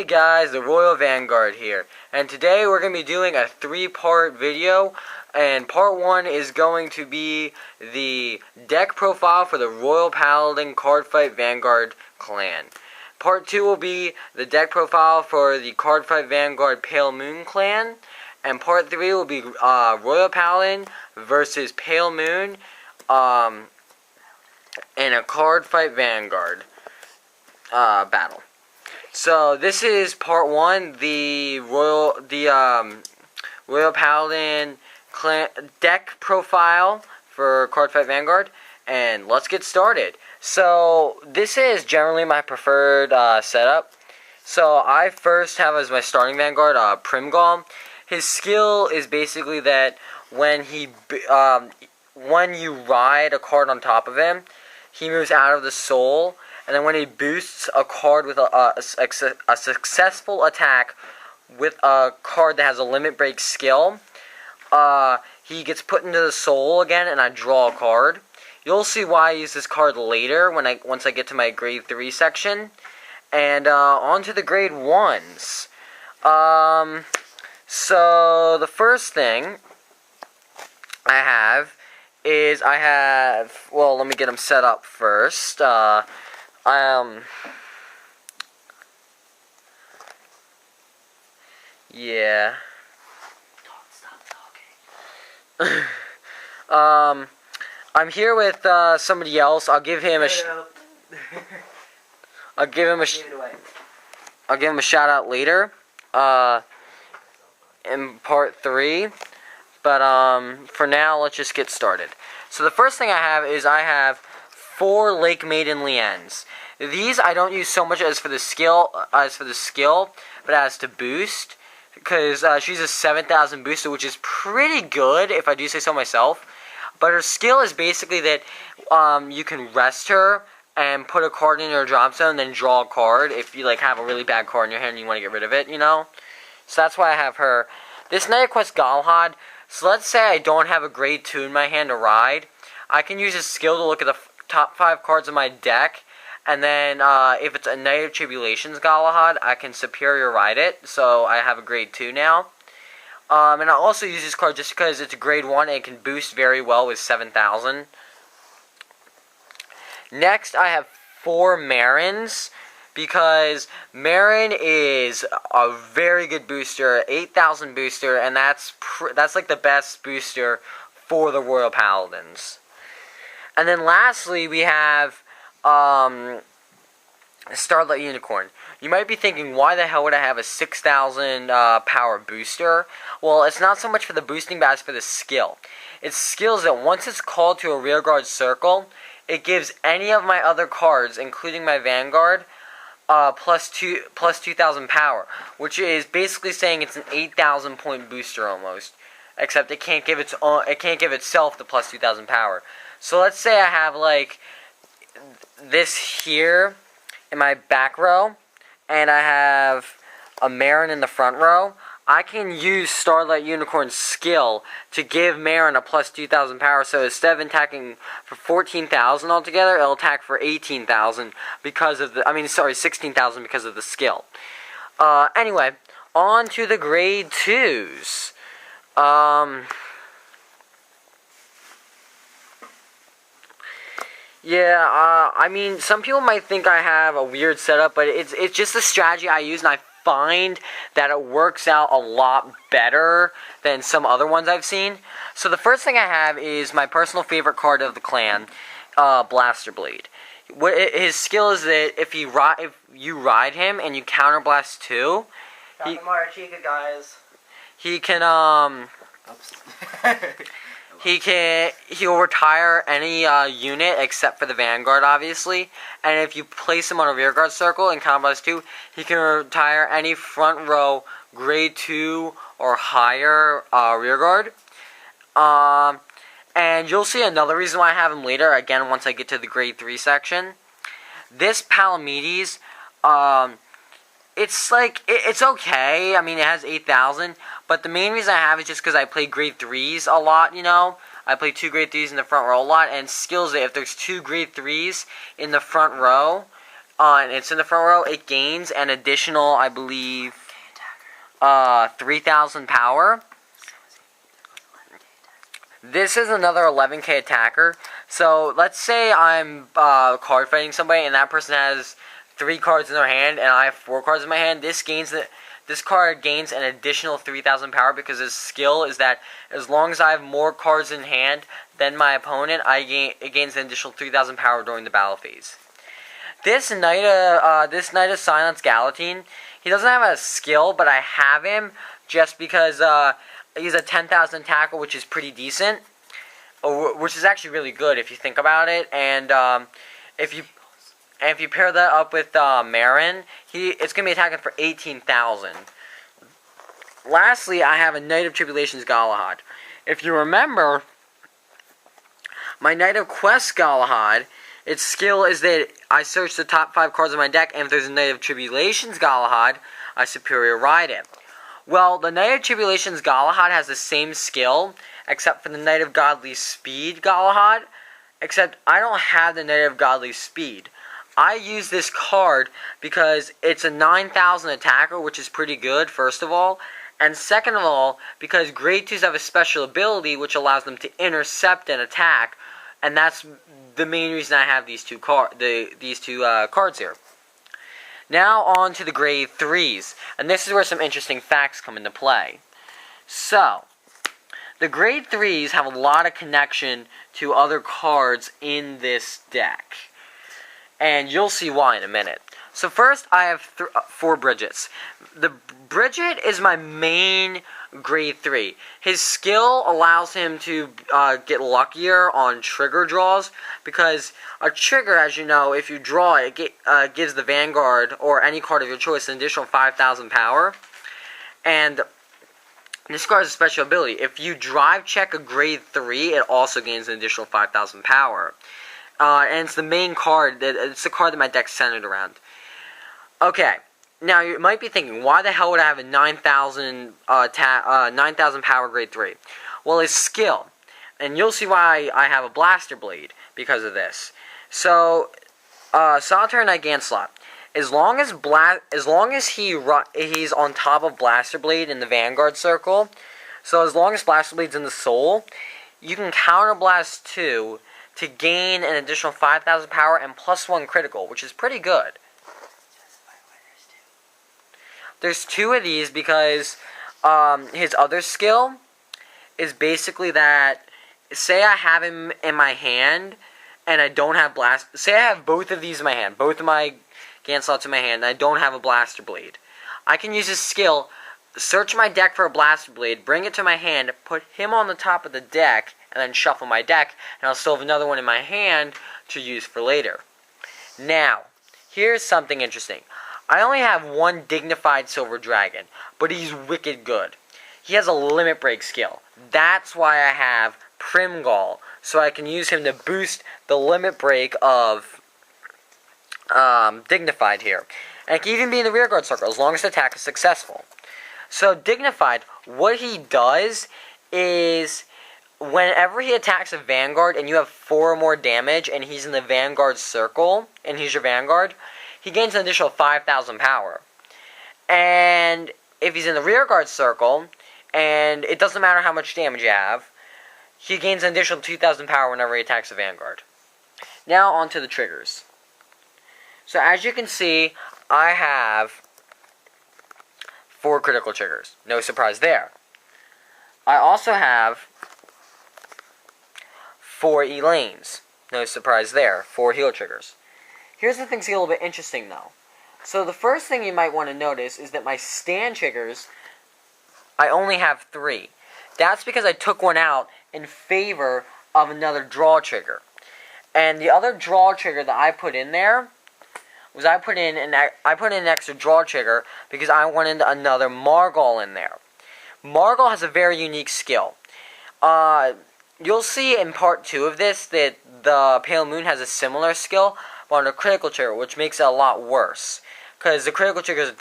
Hey guys, the Royal Vanguard here, and today we're going to be doing a three-part video, and part one is going to be the deck profile for the Royal Paladin Cardfight Vanguard clan. Part two will be the deck profile for the Cardfight Vanguard Pale Moon clan, and part three will be Royal Paladin versus Pale Moon in a Cardfight Vanguard battle. So this is part one, the Royal Paladin clan deck profile for Cardfight Vanguard, and let's get started. So this is generally my preferred setup. So I first have as my starting Vanguard Primgall. His skill is basically that when you ride a card on top of him, he moves out of the soul. And then when he boosts a card with a successful attack with a card that has a limit break skill, he gets put into the soul again, and I draw a card. You'll see why I use this card later once I get to my grade 3 section. And on to the grade 1s. So the first thing I have is well, let me get him set up first. Yeah. Stop talking. I'm here with somebody else. I'll give him a shout out later. In part 3. But for now, let's just get started. So the first thing I have 4 Lake Maiden Liens. These I don't use so much as for the skill, but as to boost, because she's a 7,000 booster, which is pretty good if I do say so myself. But her skill is basically that you can rest her and put a card in your drop zone, then draw a card if you have a really bad card in your hand and you want to get rid of it, you know. So that's why I have her. This Night Quest Galahad. So let's say I don't have a grade 2 in my hand to ride. I can use his skill to look at the top 5 cards of my deck, and then if it's a Night of Tribulations Galahad, I can superior ride it, so I have a grade 2 now. And I also use this card just because it's a grade 1 and it can boost very well with 7,000. Next, I have 4 Marins, because Marin is a very good booster, 8,000 booster, and that's like the best booster for the Royal Paladins. And then lastly, we have Starlight Unicorn. You might be thinking, why the hell would I have a 6,000 power booster? Well, it's not so much for the boosting, but it's for the skill. Its skill is that once it's called to a rearguard circle, it gives any of my other cards, including my Vanguard, plus 2,000 power, which is basically saying it's an 8,000 point booster almost. Except it can't give itself the plus 2,000 power. So let's say I have this here in my back row, and I have a Marin in the front row. I can use Starlight Unicorn's skill to give Marin a plus 2,000 power, so instead of attacking for 14,000 altogether, it'll attack for 18,000 because of 16,000 because of the skill. Anyway, on to the grade 2s. Some people might think I have a weird setup, but it's just a strategy I use, and I find that it works out a lot better than some other ones I've seen. So the first thing I have is my personal favorite card of the clan, Blaster Blade. His skill is that if you ride him and you counterblast 2, he can he'll retire any unit except for the Vanguard, obviously. And if you place him on a rearguard circle in Combat 2, he can retire any front row grade 2 or higher rearguard. And you'll see another reason why I have him later, again, once I get to the grade 3 section. This Palamedes, it's okay. I mean, it has 8,000, but the main reason I have it is just because I play grade 3s a lot, you know. I play 2 grade 3s in the front row a lot, and skills that if there's 2 grade 3s in the front row, and it's in the front row, it gains an additional, I believe, 3,000 power. This is another 11k attacker. So let's say I'm card fighting somebody and that person has 3 cards in their hand and I have 4 cards in my hand. This card gains an additional 3,000 power because his skill is that as long as I have more cards in hand than my opponent, it gains an additional 3,000 power during the battle phase. This Knight of Silence Galatine, he doesn't have a skill, but I have him just because he's a 10,000 attacker, which is pretty decent, which is actually really good if you think about it. And if you pair that up with Marin, it's gonna be attacking for 18,000. Lastly, I have a Knight of Tribulations Galahad. If you remember, my Knight of Quest Galahad, its skill is that I search the top 5 cards of my deck, and if there's a Knight of Tribulations Galahad, I superior ride it. Well, the Knight of Tribulations Galahad has the same skill, except for the Knight of Godly Speed Galahad, except I don't have the Knight of Godly Speed. I use this card because it's a 9,000 attacker, which is pretty good, first of all, and second of all, because Grade 2s have a special ability which allows them to intercept an attack, and that's the main reason I have these two cards here. Now on to the Grade 3s, and this is where some interesting facts come into play. So, the Grade 3s have a lot of connection to other cards in this deck, and you'll see why in a minute. So first, I have 4 Bridgets. The Bridget is my main Grade 3. His skill allows him to get luckier on trigger draws, because a trigger, as you know, if you draw it, gives the Vanguard, or any card of your choice, an additional 5,000 power. And this card has a special ability. If you drive check a Grade 3, it also gains an additional 5,000 power. And it's the main card, it's the card that my deck's centered around. Okay, now you might be thinking, why the hell would I have a 9,000 power Grade 3? Well, his skill, and you'll see why I have a Blaster Blade because of this. So, Solitary Knight Ganslot, as long as he's on top of Blaster Blade in the Vanguard circle, so as long as Blaster Blade's in the soul, you can counterblast 2 to gain an additional 5,000 power and +1 critical, which is pretty good. There's 2 of these because his other skill is basically that, say I have him in my hand and I don't have say I have both of these in my hand, both of my Ganslots in my hand, and I don't have a Blaster Blade. I can use his skill, search my deck for a Blaster Blade, bring it to my hand, put him on the top of the deck, and then shuffle my deck, and I'll still have another one in my hand to use for later. Now, here's something interesting. I only have 1 Dignified Silver Dragon, but he's wicked good. He has a Limit Break skill. That's why I have Primgall, so I can use him to boost the Limit Break of Dignified here. And it can even be in the rearguard circle, as long as the attack is successful. So Dignified, what he does is, whenever he attacks a Vanguard and you have 4 or more damage and he's in the Vanguard circle, and he's your Vanguard, he gains an additional 5,000 power. And if he's in the rearguard circle, and it doesn't matter how much damage you have, he gains an additional 2,000 power whenever he attacks a Vanguard. Now on to the triggers. So as you can see, I have 4 critical triggers. No surprise there. I also have 4 Elaines. No surprise there. 4 heal triggers. Here's the thing that's a little bit interesting, though. So the first thing you might want to notice is that my stand triggers, I only have 3. That's because I took one out in favor of another draw trigger. And the other draw trigger that I put in there was I put in an extra draw trigger because I wanted another Margall in there. Margall has a very unique skill. You'll see in part 2 of this that the Pale Moon has a similar skill, but on a critical trigger, which makes it a lot worse. Because the critical trigger is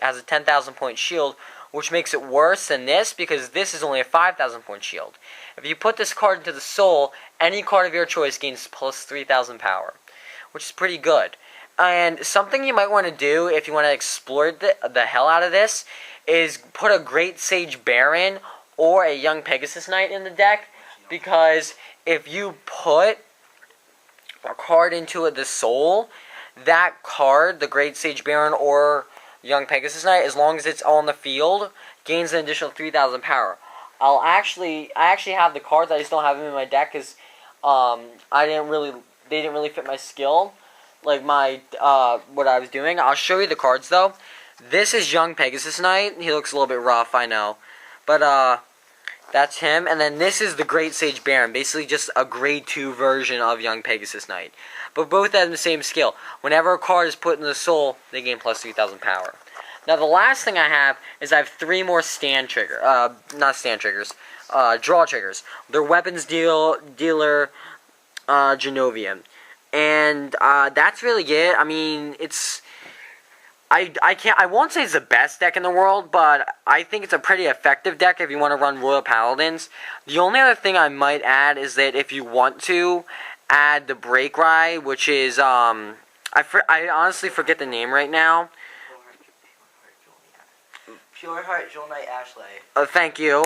has a 10,000 point shield, which makes it worse than this, because this is only a 5,000 point shield. If you put this card into the soul, any card of your choice gains plus 3,000 power, which is pretty good. And something you might want to do if you want to explore the hell out of this is put a Great Sage Baron or a Young Pegasus Knight in the deck, because if you put a card into the Soul, that card, the Great Sage Baron or Young Pegasus Knight, as long as it's on the field, gains an additional 3,000 power. I actually have the cards. I just don't have them in my deck because they didn't really fit my skill, like my what I was doing. I'll show you the cards though. This is Young Pegasus Knight. He looks a little bit rough, I know, but that's him. And then this is the Great Sage Baron, basically just a grade 2 version of Young Pegasus Knight. But both have the same skill. Whenever a card is put in the Soul, they gain plus 3,000 power. Now the last thing I have is I have 3 more stand trigger, not stand triggers, draw triggers. They're weapons dealer, Genovian, and that's really it. I mean, it's I won't say it's the best deck in the world, but I think it's a pretty effective deck if you want to run Royal Paladins. The only other thing I might add is that if you want to add the Break Rye, which is I honestly forget the name right now. Pure Heart Jewel Knight Ashley. Thank you.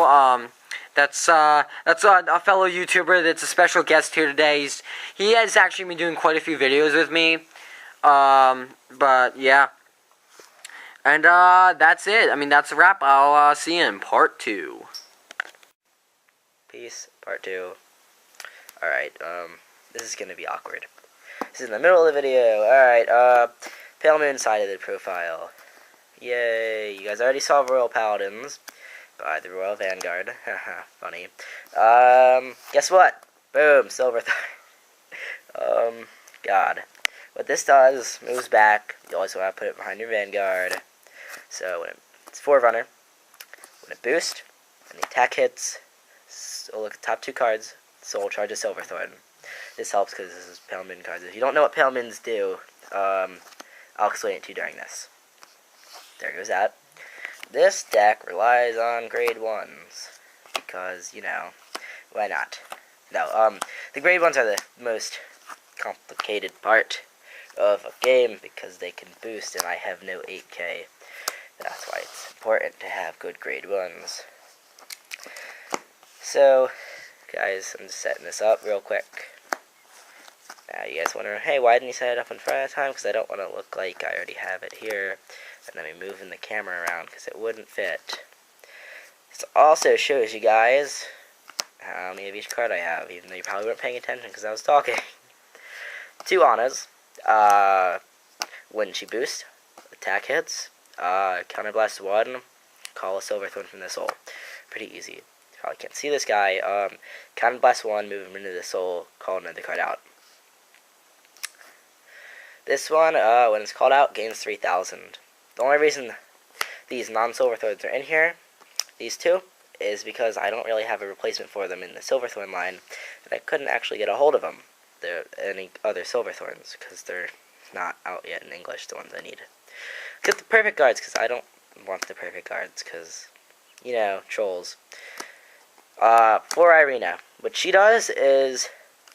That's a fellow YouTuber that's a special guest here today. He has actually been doing quite a few videos with me. But yeah. And that's it. I mean, that's a wrap. I'll see you in part 2. Peace. Part 2. Alright, this is gonna be awkward. This is in the middle of the video. Alright, Pale Moon side of the profile. Yay, you guys already saw Royal Paladins by the Royal Vanguard. Haha, funny. Guess what? Boom, Silverthorn. God. What this does, moves back. You always want to put it behind your Vanguard. So, when it's Forerunner, when it boosts, and the attack hits, so look at the top 2 cards, Soul charges Silverthorn. This helps because this is Pale Moon cards. If you don't know what Pale Moons do, I'll explain it to you during this. There goes that. This deck relies on grade 1s. Because, you know, why not? No, the grade 1s are the most complicated part of a game because they can boost and I have no 8k. That's why it's important to have good grade 1s. So, guys, I'm just setting this up real quick. Now, you guys wonder, hey, why didn't you set it up in front of time? Because I don't want to look like I already have it here. And then I'm moving the camera around because it wouldn't fit. This also shows you guys how many of each card I have, even though you probably weren't paying attention because I was talking. 2 Annas. When she boosts, attack hits, counterblast 1, call a Silverthorn from the Soul. Pretty easy. You probably can't see this guy. Counterblast 1, move him into the Soul, call another card out. This one, when it's called out, gains 3,000. The only reason these non-Silverthorns are in here, these 2, is because I don't really have a replacement for them in the Silverthorn line, and I couldn't actually get a hold of them, any other Silverthorns, because they're not out yet in English, the ones I need. Get the perfect guards, because I don't want the perfect guards, because, you know, trolls. For Irina, what she does is,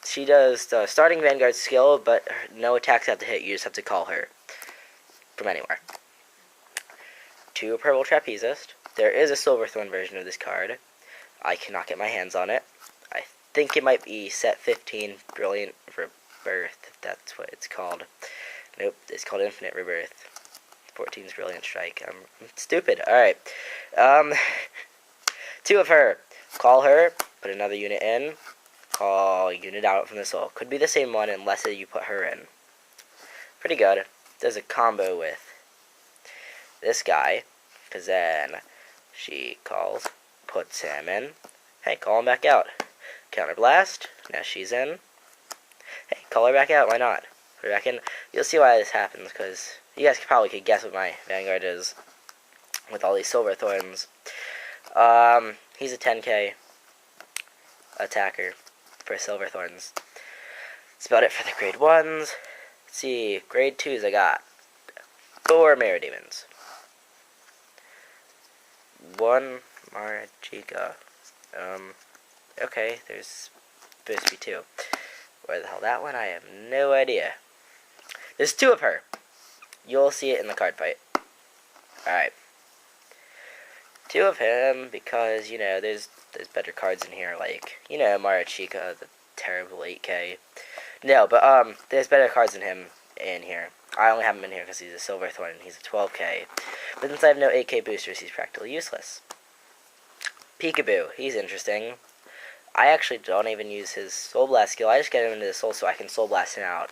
she does the starting Vanguard skill, but no attacks have to hit, you just have to call her from anywhere. 2 Purple Trapezist. There is a Silverthorn version of this card. I cannot get my hands on it. I think it might be set 15 Brilliant Rebirth, if that's what it's called. Nope, it's called Infinite Rebirth. 14's Brilliant Strike. I'm stupid. Alright. 2 of her. Call her, put another unit in, call unit out from the Soul. Could be the same one unless you put her in. Pretty good. Does a combo with this guy, because then she calls, puts him in. Hey, call him back out. Counterblast. Now she's in. Hey, call her back out. Why not? Put her back in. You'll see why this happens, because you guys probably could guess what my Vanguard is with all these Silverthorns. He's a 10k attacker for Silverthorns. That's about it for the grade 1s. Let's see, grade 2s I got 4 Mirror Demons. 1 Margiga. Okay, there's supposed to be 2. Where the hell that one? I have no idea. There's 2 of her. You'll see it in the card fight. Alright. 2 of him, because, you know, there's better cards in here, like, you know, Markiplier, the terrible 8K. No, but, there's better cards than him in here. I only have him in here because he's a Silverthorn and he's a 12K. But since I have no 8K boosters, he's practically useless. Peekaboo, he's interesting. I actually don't even use his Soul Blast skill. I just get him into the Soul so I can Soul Blast him out.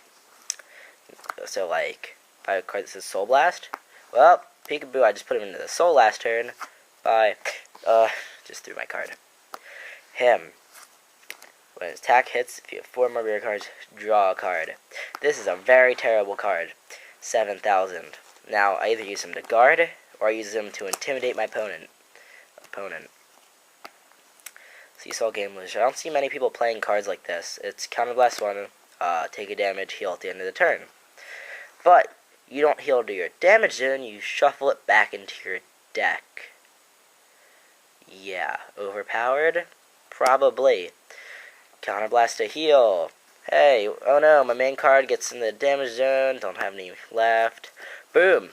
So, like, if I have a card that says Soul Blast, well, Peekaboo, I just put him into the Soul last turn. Bye. Just threw my card. Him. When his attack hits, if you have 4 more rear cards, draw a card. This is a very terrible card. 7,000. Now, I either use him to guard, or I use him to intimidate my opponent. Seesaw Game Loser. I don't see many people playing cards like this. It's Counterblast 1, take a damage, heal at the end of the turn. But, you don't heal to your damage zone, you shuffle it back into your deck. Yeah, overpowered? Probably. Counterblast to heal. Hey, oh no, my main card gets in the damage zone, don't have any left. Boom,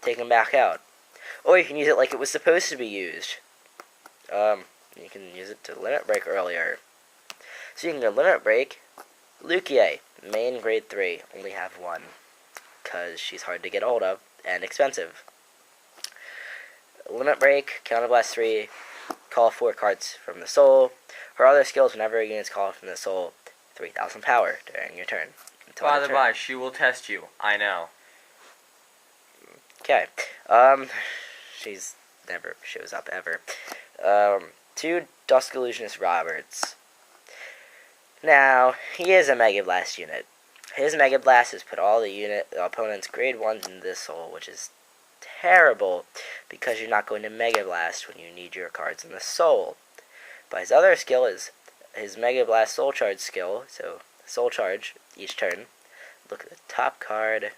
take him back out. Or you can use it like it was supposed to be used. You can use it to limit break earlier. So you can go limit break, Lukier, main grade 3, only have 1. Because she's hard to get a hold of, and expensive. Limit break, counterblast 3, call 4 cards from the soul. Her other skills, whenever a unit's called from the soul, 3,000 power during your turn. By the by, she will test you. I know. Okay. She's never shows up ever. 2 Dusk Illusionist Roberts. Now, he is a Mega Blast unit. His Mega Blast has put all the opponent's grade 1s into this soul, which is terrible because you're not going to Mega Blast when you need your cards in the soul. But his other skill is his Mega Blast Soul Charge skill, so Soul Charge each turn. Look at the top card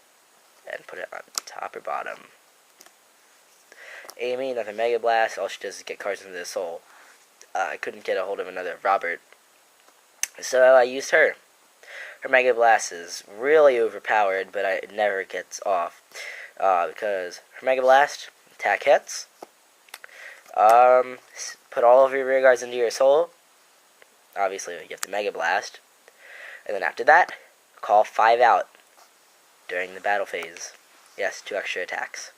and put it on top or bottom. Amy, another Mega Blast, all she does is get cards into the soul. I couldn't get a hold of another Robert, so I used her. Her Mega Blast is really overpowered, but it never gets off. Because her Mega Blast, attack hits. Put all of your rear guards into your soul. Obviously, you have the Mega Blast. And then after that, call 5 out during the battle phase. Yes, 2 extra attacks.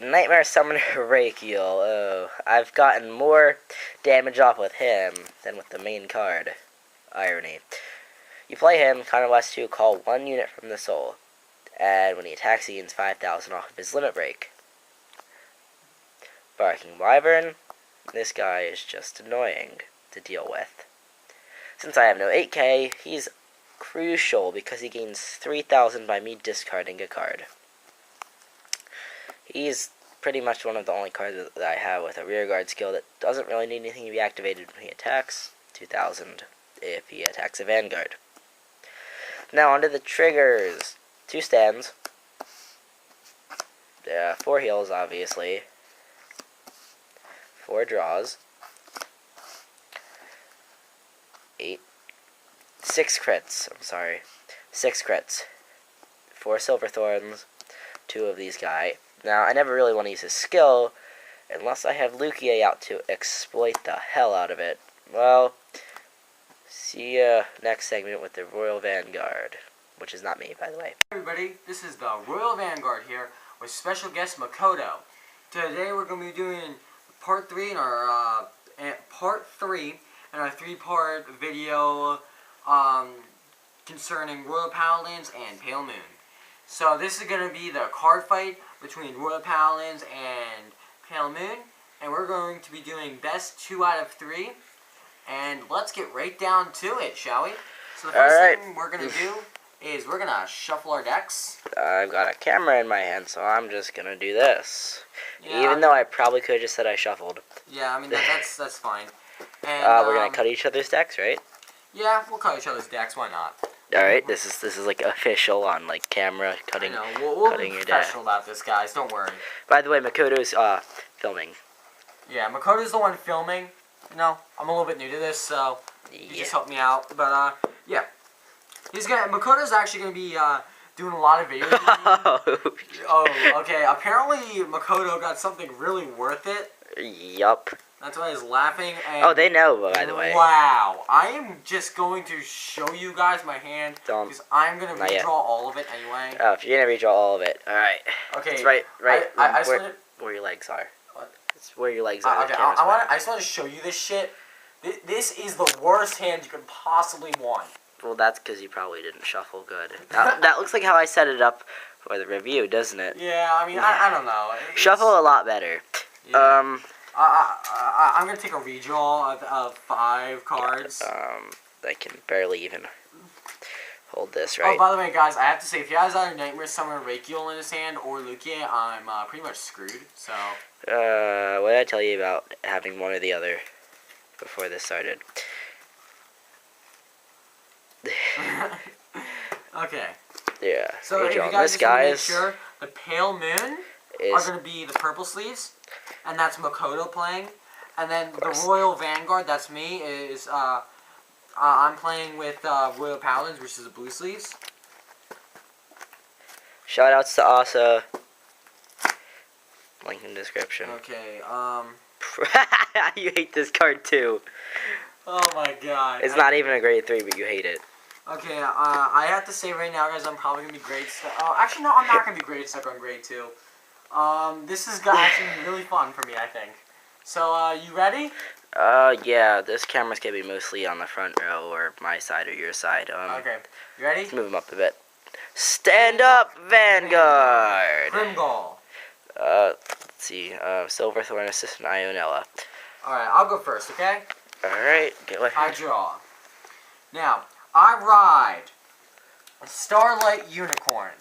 Nightmare Summoner Rakiel. Oh, I've gotten more damage off with him than with the main card. Irony. You play him, Counterblast 2, call 1 unit from the soul. And when he attacks, he gains 5,000 off of his limit break. Barking Wyvern. This guy is just annoying to deal with. Since I have no 8K, he's crucial because he gains 3,000 by me discarding a card. He's pretty much one of the only cards that I have with a rearguard skill that doesn't really need anything to be activated when he attacks. 2,000 if he attacks a Vanguard. Now onto the triggers. 2 stands. 4 heals, obviously. 4 draws. 6 crits. I'm sorry. 6 crits. 4 Silverthorns. 2 of these guys. Now, I never really want to use his skill unless I have Lukier out to exploit the hell out of it. Well, see ya next segment with the Royal Vanguard, which is not me, by the way. Hey everybody, this is the Royal Vanguard here with special guest Makoto. Today we're going to be doing part 3 in our 3-part video concerning Royal Paladins and Pale Moon. So this is going to be the card fight between Royal Paladins and Pale Moon, and we're going to be doing best 2 out of 3. And let's get right down to it, shall we? So the first thing we're going to do is we're going to shuffle our decks. I've got a camera in my hand, so I'm just going to do this. Yeah, Even though I probably could have just said I shuffled. Yeah, I mean, that's fine. And we're going to cut each other's decks, right? Yeah, we'll cut each other's decks, why not? Alright, this is like official on like camera cutting. I know. We'll cutting be your professional about this, guys. Don't worry. By the way, Makoto's filming. Yeah, Makoto's the one filming. You know, I'm a little bit new to this, so you Yeah. just help me out. But yeah. Makoto's actually gonna be doing a lot of videos. Oh, okay. Apparently Makoto got something really worth it. Yup. That's why he's laughing. And Oh, they know, by the way. Wow. I am just going to show you guys my hand. Don't. Because I'm going to redraw all of it anyway. Oh, if you're going to redraw all of it. Alright. Okay. It's right where your legs are. What? It's where your legs are. Okay, I just want to show you this shit. This is the worst hand you could possibly want. Well, that's because you probably didn't shuffle good. That looks like how I set it up for the review, doesn't it? Yeah, I mean, I don't know. Shuffle a lot better. Yeah. I'm gonna take a redraw of 5 cards. I can barely even hold this, right? Oh, by the way, guys, I have to say, if he has either Nightmare Summoner Rekiel in his hand or Lukia, I'm pretty much screwed. So. What did I tell you about having one or the other before this started? Okay. Yeah. So if you guys just want to make sure, the Pale Moon are going to be the purple sleeves, and that's Makoto playing. And then the Royal Vanguard, that's me, is I'm playing with Royal Paladins, which is the blue sleeves. Shoutouts to Asa. Link in description. Okay, You hate this card too. Oh my god. It's not even a grade 3, but you hate it. Okay, I have to say right now, guys, I'm probably going to be grade stuck. Oh, actually, no, I'm not going to be grade stuck on grade 2. This is actually really fun for me, I think. So, you ready? Yeah, this camera's going to be mostly on the front row, or my side or your side. Okay, you ready? Let's move them up a bit. Stand up, Vanguard! Grimgall. Let's see, Silverthorn, Assistant Ionella. Alright, I'll go first, okay? Alright, go ahead. I draw. Now, I ride a Starlight Unicorn.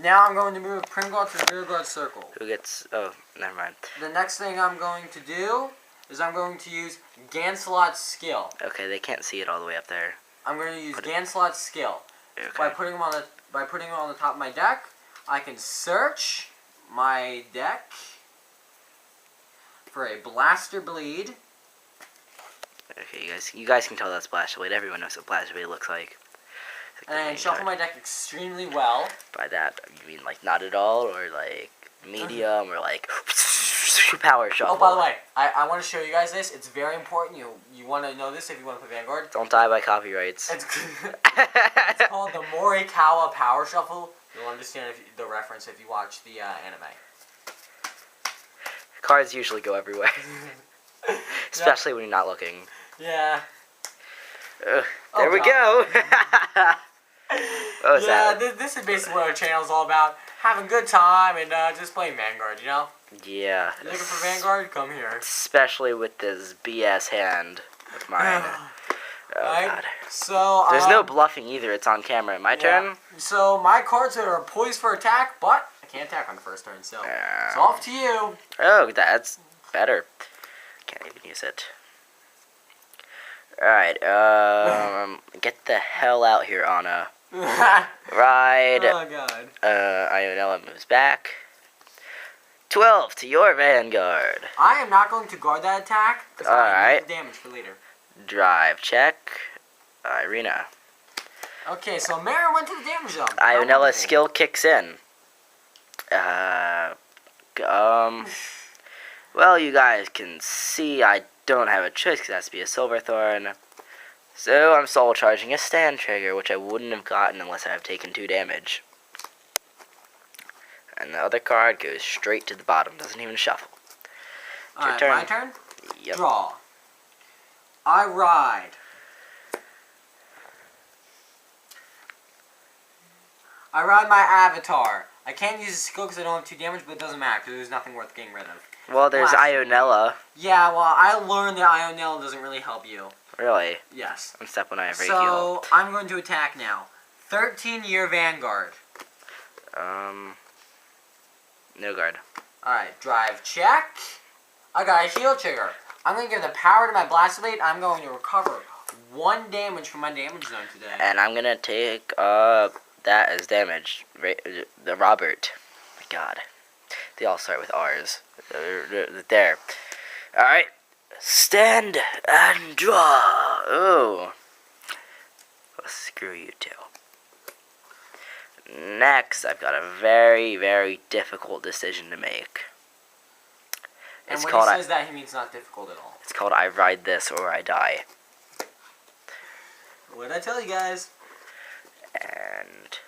Now I'm going to move Grimgall to the rear guard circle. Who gets... Oh, never mind. The next thing I'm going to do is I'm going to use Gancelot's skill. Okay, they can't see it all the way up there. I'm going to use Gancelot's skill. Okay. By putting him on the top of my deck, I can search my deck for a Blaster Blade. Okay, you guys can tell that's Blaster Blade. Everyone knows what Blaster Blade looks like. And shuffle my deck extremely well. By that, you mean like not at all, or like medium, or like power shuffle? Oh, by the way, I want to show you guys this. It's very important. You want to know this if you want to play Vanguard. Don't die by copyrights. It's called the Morikawa Power Shuffle. You'll understand the reference if you watch the anime. Cards usually go everywhere. Especially when you're not looking. Yeah. There we go. What was that? This is basically what our channel's all about. Having a good time and just playing Vanguard, you know? Yeah. You looking for Vanguard? Come here. Especially with this BS hand of mine. Oh, God. So, there's no bluffing either. It's on camera. My turn? So, my cards are poised for attack, but I can't attack on the first turn, so it's off to you. Oh, that's better. Can't even use it. Alright, get the hell out here, Anna. Ride. Oh, God. Ionella moves back. 12 to your Vanguard. I am not going to guard that attack, because I need the damage for later. Drive check. Irina. Okay, so Mara went to the damage zone. Ionella's skill kicks in. Well, you guys can see I don't have a choice because it has to be a Silverthorn. So I'm soul charging a stand trigger, which I wouldn't have gotten unless I have taken 2 damage. And the other card goes straight to the bottom, doesn't even shuffle. Alright, my turn? Yep. Draw. I ride. I ride my Avatar. I can't use a skill because I don't have 2 damage, but it doesn't matter because there's nothing worth getting rid of. Well, there's Ionella. Yeah, well, I learned that Ionella doesn't really help you. Really? Yes. On step 1 I have Reiki. So, I'm going to attack now. 13-year Vanguard. No guard. Alright, drive check. I got a heal trigger. I'm going to give the power to my Blaster Blade. I'm going to recover 1 damage from my damage zone today. And I'm going to take that as damage. The Robert. My God. They all start with R's. There. Alright. Stand and draw. Ooh. Well, screw you too. Next, I've got a very, very difficult decision to make. And when he says that, he means not difficult at all. It's called I Ride This or I Die. What did I tell you guys? And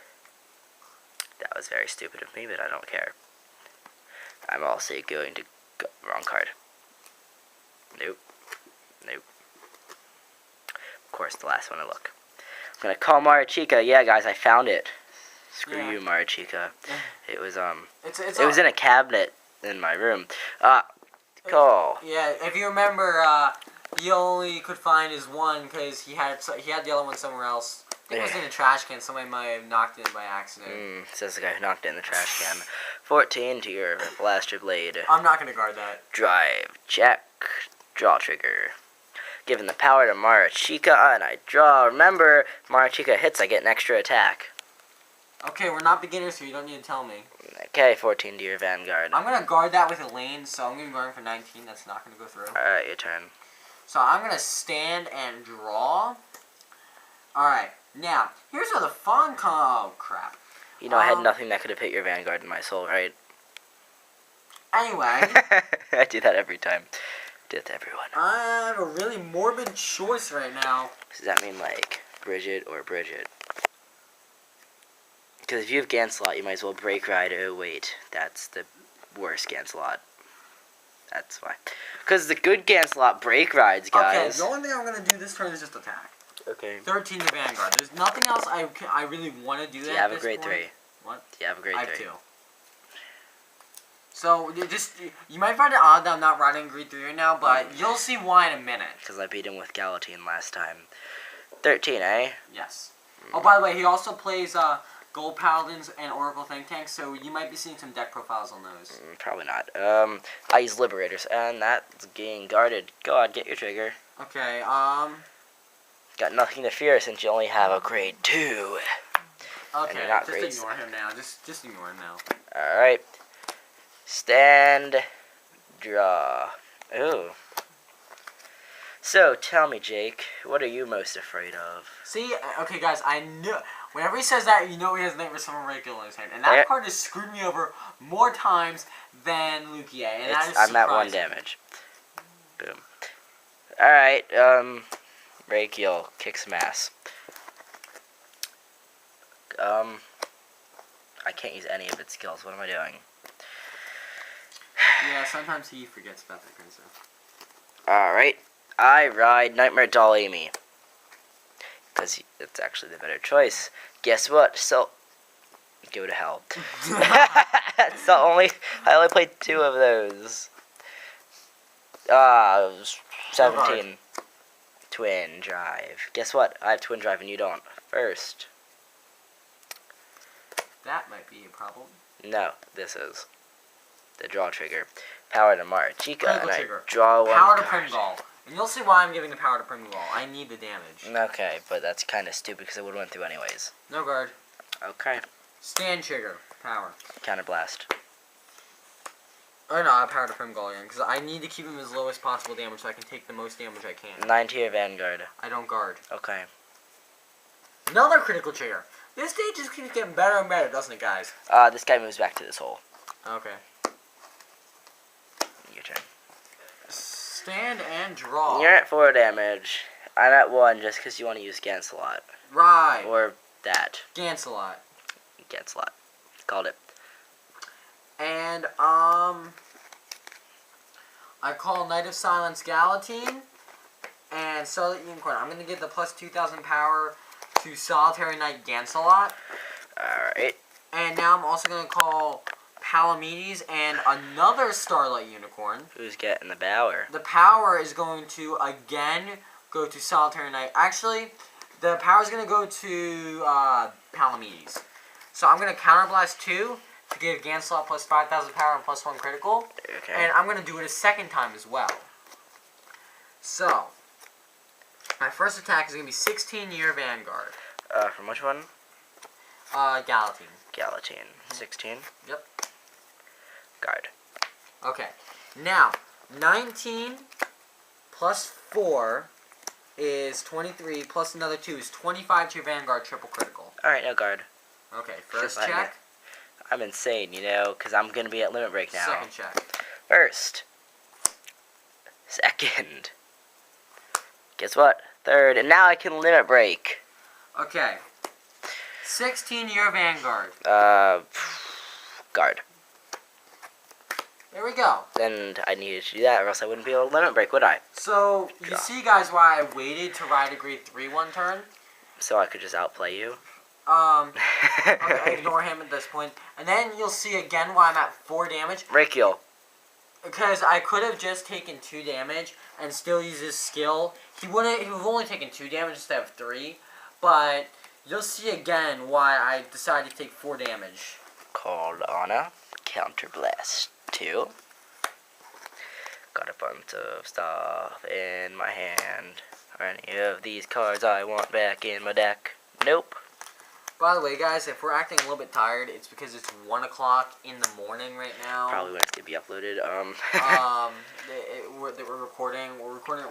that was very stupid of me, but I don't care. I'm also going to go wrong card. Nope. Nope. Of course, the last one I look. I'm gonna call Markiplier. Yeah, guys, I found it. Screw you, Markiplier. It was it was in a cabinet in my room. Call. Yeah, if you remember, he only could find his one because he had the other one somewhere else. I think it was in a trash can. Somebody might have knocked it by accident. Says the guy who knocked it in the trash can. 14 to your blaster blade. I'm not gonna guard that. Drive. Check. Draw trigger. Given the power to Markiplier, and I draw. Remember, Markiplier hits, I get an extra attack. Okay, we're not beginners, so you don't need to tell me. Okay, 14 to your Vanguard. I'm gonna guard that with a lane, so I'm gonna guard for 19. That's not gonna go through. Alright, your turn. So I'm gonna stand and draw. Alright, now, here's where the fun oh, crap. You know, I had nothing that could have hit your Vanguard in my soul, right? Anyway. I do that every time. Do it to everyone. I have a really morbid choice right now. Does that mean, like, Bridget or Bridget? Because if you have Ganslot, you might as well Break Ride. Oh, wait. That's the worst Ganslot. That's why. Because the good Ganslot Break Rides, guys. Okay, the only thing I'm going to do this turn is just attack. Okay. 13 to Vanguard. There's nothing else I really want to do that. Do you have a grade 3? What? Do you have a grade 3? I have 2. So, you might find it odd that I'm not riding grade 3 right now, but you'll see why in a minute. Because I beat him with Galatine last time. 13, eh? Yes. Oh, by the way, he also plays Gold Paladins and Oracle Think Tanks, so you might be seeing some deck profiles on those. Probably not. I use Liberators, and that's getting guarded. Go on, get your trigger. Okay, Got nothing to fear since you only have a grade 2. Okay, just ignore him now. Just ignore him now. Alright. Stand. Draw. Ooh. So, tell me, Jake, what are you most afraid of? See, okay, guys, I knew. Whenever he says that, you know he has Nightmare Summon Ritual in his hand. And that card has screwed me over more times than Lukia. And that is I'm at 1 damage. Boom. Alright, Rakiel, kick some ass. I can't use any of its skills. What am I doing? Yeah, sometimes he forgets about that kind of stuff. Alright, I ride Nightmare Doll Amy. Because it's actually the better choice. Guess what? So, go to hell. That's the only, I only played 2 of those. 17. Twin Drive. Guess what? I have Twin Drive and you don't. First. That might be a problem. No, this is. The draw trigger. Power to Markiplier, and trigger. I draw 1 Power to card. Primgall. And you'll see why I'm giving the power to Primgall. I need the damage. Okay, but that's kind of stupid because it would have went through anyways. No guard. Okay. Stand trigger. Power. Counterblast. Or no, power to Primgall again. Because I need to keep him as low as possible damage so I can take the most damage I can. 9 to your Vanguard. I don't guard. Okay. Another critical trigger. This stage just keeps getting better and better, doesn't it, guys? This guy moves back to this hole. Okay. Your turn. Stand and draw. You're at 4 damage. I'm at 1 just because you want to use Ganslot. Right. Or that. Gansalot. Ganslot. Called it. And, I call Knight of Silence Galatine. And Starlight Unicorn. I'm going to give the plus 2,000 power to Solitary Knight Gansalot. Alright. And now I'm also going to call Palamedes and another Starlight Unicorn. Who's getting the power? The power is going to, again, go to Solitary Knight. Actually, the power is going to go to Palamedes. So I'm going to Counterblast 2 to give Ganslot plus 5,000 power and plus 1 critical. Okay. And I'm going to do it a second time as well. So, my first attack is going to be 16 year Vanguard. From which one? Galatine. Galatine. 16? Yep. Guard. Okay. Now, 19 plus 4 is 23, plus another 2 is 25 to your Vanguard triple critical. Alright, no guard. Okay, first Sure, check. I'm insane, you know, because I'm going to be at limit break now. Second check. First. Second. Guess what? Third. And now I can limit break. Okay. 16 your Vanguard. Guard. There we go. And I needed to do that or else I wouldn't be able to limit break, would I? So, you see guys why I waited to ride a grade 3 one turn? So I could just outplay you? Okay, ignore him at this point. And then you'll see again why I'm at 4 damage. Brachial. Because I could have just taken 2 damage and still used his skill. He would have only taken 2 damage instead of 3. But you'll see again why I decided to take 4 damage. Called Anna. Counterblast 2. Got a bunch of stuff in my hand. Are any of these cards I want back in my deck? Nope. By the way, guys, if we're acting a little bit tired, it's because it's 1 o'clock in the morning right now. Probably when it's gonna be uploaded. We're recording at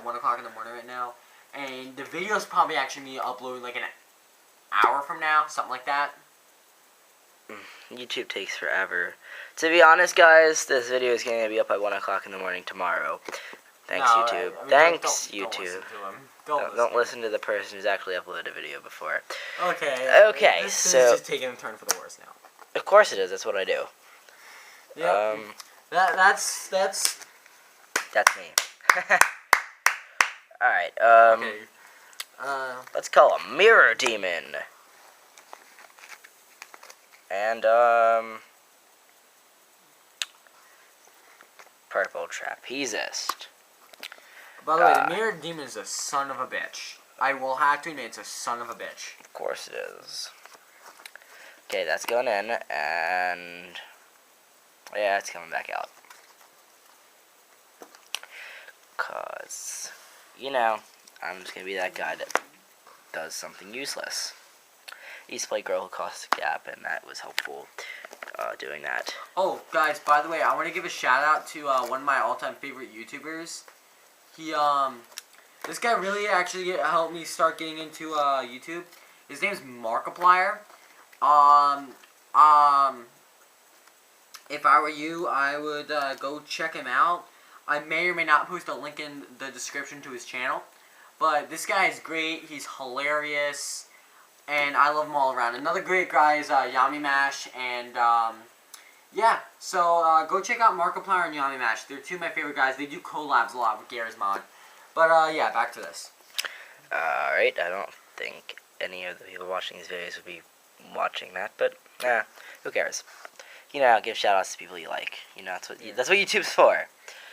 1 o'clock in the morning right now, and the video's probably actually be uploaded like an hour from now, something like that. YouTube takes forever. To be honest, guys, this video is gonna be up at 1 o'clock in the morning tomorrow. Thanks, No, YouTube. I mean, Thanks, don't YouTube. listen to him. Don't listen to the person who's actually uploaded a video before. Okay. Okay, this so is just taking a turn for the worse now. Of course it is. That's what I do. Yep. That's me. All right. okay. Let's call a Mirror Demon. And Purple Trapezist. By the way, the Mirror Demon is a son of a bitch. I will have to admit, it's a son of a bitch. Of course it is. Okay, that's going in, and yeah, it's coming back out. Cause, you know, I'm just gonna be that guy that does something useless. I used to play Girl Who Caused a Gap, and that was helpful, doing that. Oh, guys, by the way, I want to give a shout out to one of my all-time favorite YouTubers. This guy really actually helped me start getting into YouTube. His name's Markiplier. If I were you, I would go check him out. I may or may not post a link in the description to his channel. But this guy is great. He's hilarious. And I love him all around. Another great guy is Yamimash. And, yeah. So, go check out Markiplier and Yamimash. They're two of my favorite guys. They do collabs a lot with Gary's Mod. But, yeah, back to this. Alright, I don't think any of the people watching these videos would be watching that, but, who cares? You know, give shoutouts to people you like. You know, that's what YouTube's for.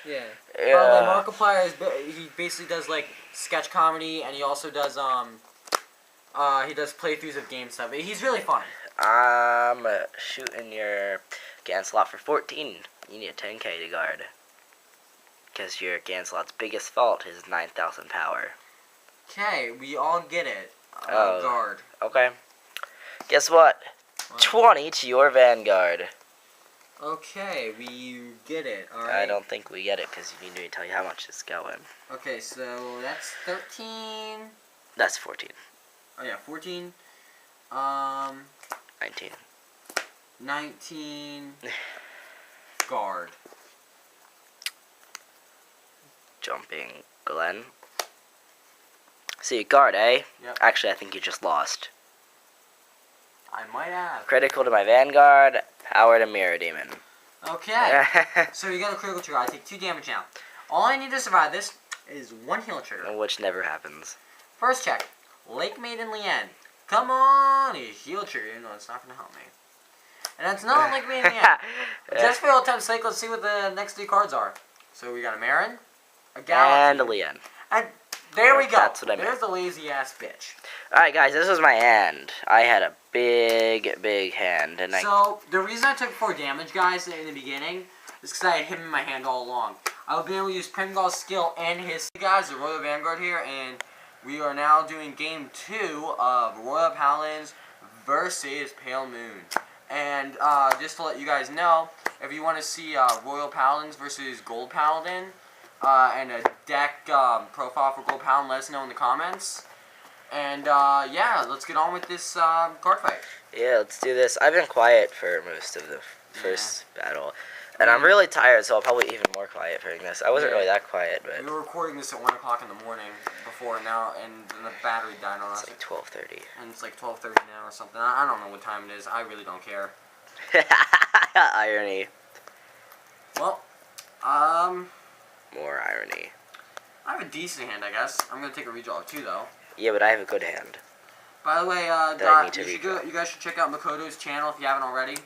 Yeah. Markiplier he basically does like sketch comedy, and he also does he does playthroughs of game stuff. He's really funny. I'm shooting your Ganslot for 14. You need a 10k to guard. Because your Ganslot's biggest fault is 9,000 power. Okay, we all get it. Guard. Okay. Guess what? 20 to your Vanguard. Okay, we get it. All right. I don't think we get it because you need me to tell you how much it's going. Okay, so that's 13. That's 14. Oh yeah, 14. 19. 19. Guard. Jumping Glenn. See, guard, eh? Yep. Actually, I think you just lost. I might have. Critical to my Vanguard, power to Mirror Demon. Okay. So you got a critical trigger. I take 2 damage now. All I need to survive this is 1 heal trigger. Which never happens. First check. Lake Maiden Lien. Come on! A heal trigger. No, it's not going to help me. And that's not Lake Maiden Lien. Just for all time's sake, let's see what the next 3 cards are. So we got a Marin, a Galaxy, and a Lien. And there we go. That's what I meant. There's the lazy ass bitch. Alright guys, this was my hand. I had a big, big hand. And So, the reason I took 4 damage, guys, in the beginning, is because I had him in my hand all along. I would be able to use Primgal's skill and his... Hey guys, the Royal Vanguard here, and we are now doing Game 2 of Royal Paladins versus Pale Moon. And, just to let you guys know, if you want to see Royal Paladins versus Gold Paladin, and a deck profile for Gold Pound, let us know in the comments. And yeah, let's get on with this card fight. Yeah, let's do this. I've been quiet for most of the first battle. And I'm really tired, so I'll probably be even more quiet during this. I wasn't really that quiet, but... We were recording this at 1 o'clock in the morning before now, and then the battery died on us. It's like 12:30. And it's like 12:30 now or something. I don't know what time it is. I really don't care. Irony. Well, More irony. I have a decent hand, I guess. I'm going to take a redraw of 2, though. Yeah, but I have a good hand. By the way, you guys should check out Makoto's channel if you haven't already.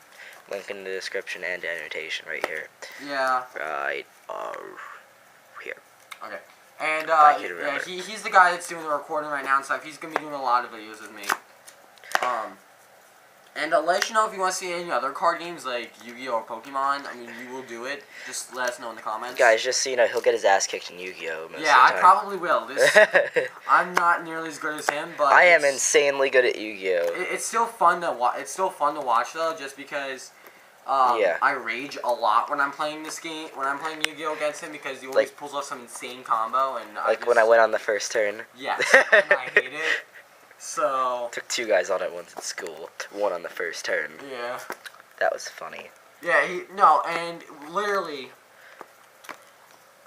Link in the description and annotation right here. Yeah. Right here. Okay. And Yeah, he's the guy that's doing the recording right now and stuff. He's gonna be doing a lot of videos with me. And I'll let you know if you want to see any other card games like Yu-Gi-Oh or Pokemon. I mean, we will do it. Just let us know in the comments. Guys, just so you know, he'll get his ass kicked in Yu-Gi-Oh. Yeah, I probably will. I'm not nearly as good as him, but I am insanely good at Yu-Gi-Oh. It's still fun to watch. It's still fun to watch though, just because. I rage a lot when I'm playing this game. When I'm playing Yu-Gi-Oh against him, because he always pulls off some insane combo, and when I went on the first turn. Yes, and I hate it. So took 2 guys on it once in school. 1 on the first turn. Yeah. That was funny. Yeah, and literally,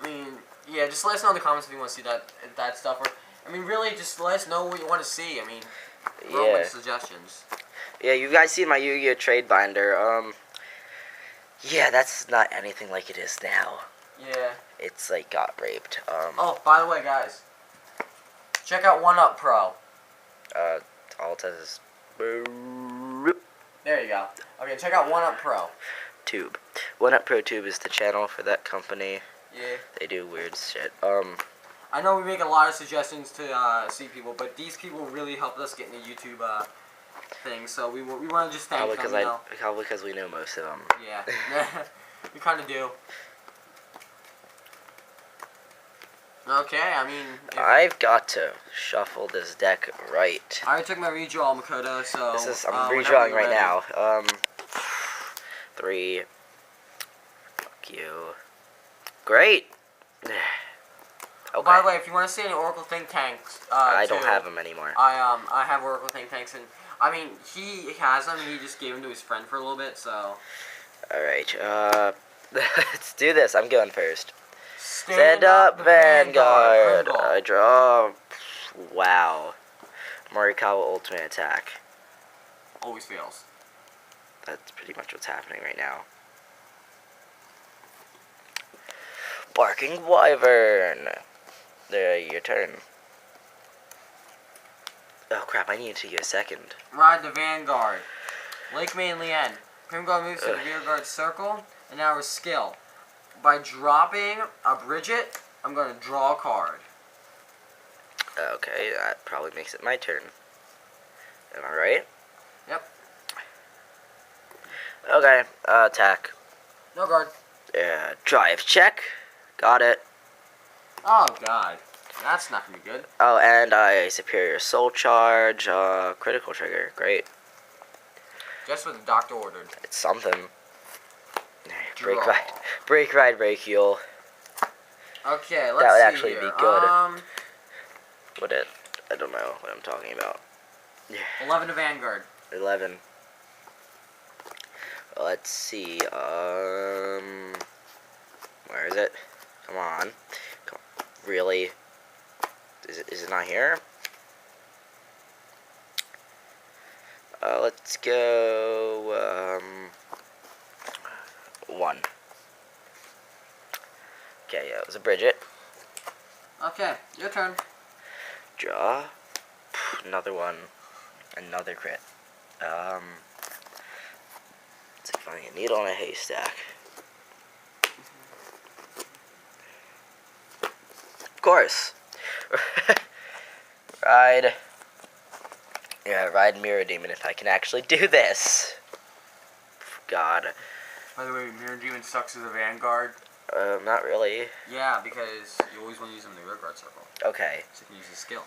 I mean, yeah, just let us know in the comments if you want to see that stuff. Or, I mean, really, just let us know what you want to see. I mean, we're open to suggestions. Yeah, you guys see my Yu-Gi-Oh trade binder. Yeah, that's not anything like it is now. Yeah. It's like got raped. Oh, by the way, guys, check out 1UP Pro. All it says is... There you go. Okay, check out 1UP Pro. Tube. 1UP Pro Tube is the channel for that company. Yeah. They do weird shit. I know we make a lot of suggestions to see people, but these people really helped us get in the YouTube thing, so we want to just thank them, Probably because we know most of them. Yeah. We kind of do. Okay, I mean... I've got to shuffle this deck right. I already took my redraw, Makoto, so... I'm redrawing right now. 3. Fuck you. Great! Okay. By the way, if you want to see any Oracle Think Tanks, I don't have them anymore. I have Oracle Think Tanks, and, I mean, he has them, he just gave them to his friend for a little bit, so... Alright, let's do this. I'm going first. Stand up, Vanguard. I draw. Wow. Morikawa ultimate attack. Always fails. That's pretty much what's happening right now. Barking Wyvern. There, your turn. Oh crap, I need to get a second. Ride the Vanguard. Lake Main Lien. Vanguard moves to the rear guard circle, and now her skill. By dropping a Bridget, I'm going to draw a card. Okay, that probably makes it my turn. Am I right? Yep. Okay, attack. No guard. Yeah, drive check. Got it. Oh god. That's not going to be good. Oh, and I superior soul charge, critical trigger. Great. Just what the doctor ordered. It's something. Draw. Break ride, break heal. Okay, let's see. That would actually here. be good. Would it? I don't know what I'm talking about. Yeah. 11 to Vanguard. 11. Let's see. Where is it? Come on. Really? Is it not here? Let's go. 1. Okay, yeah, it was a Bridget. Okay, your turn. Draw. Another one. Another crit. It's like finding a needle in a haystack. Of course. Ride. Yeah, ride Mirror Demon if I can actually do this. God. By the way, Mirror Demon sucks as a Vanguard. Not really. Yeah, because you always want to use them in the rear guard circle. Okay. So you can use his skill.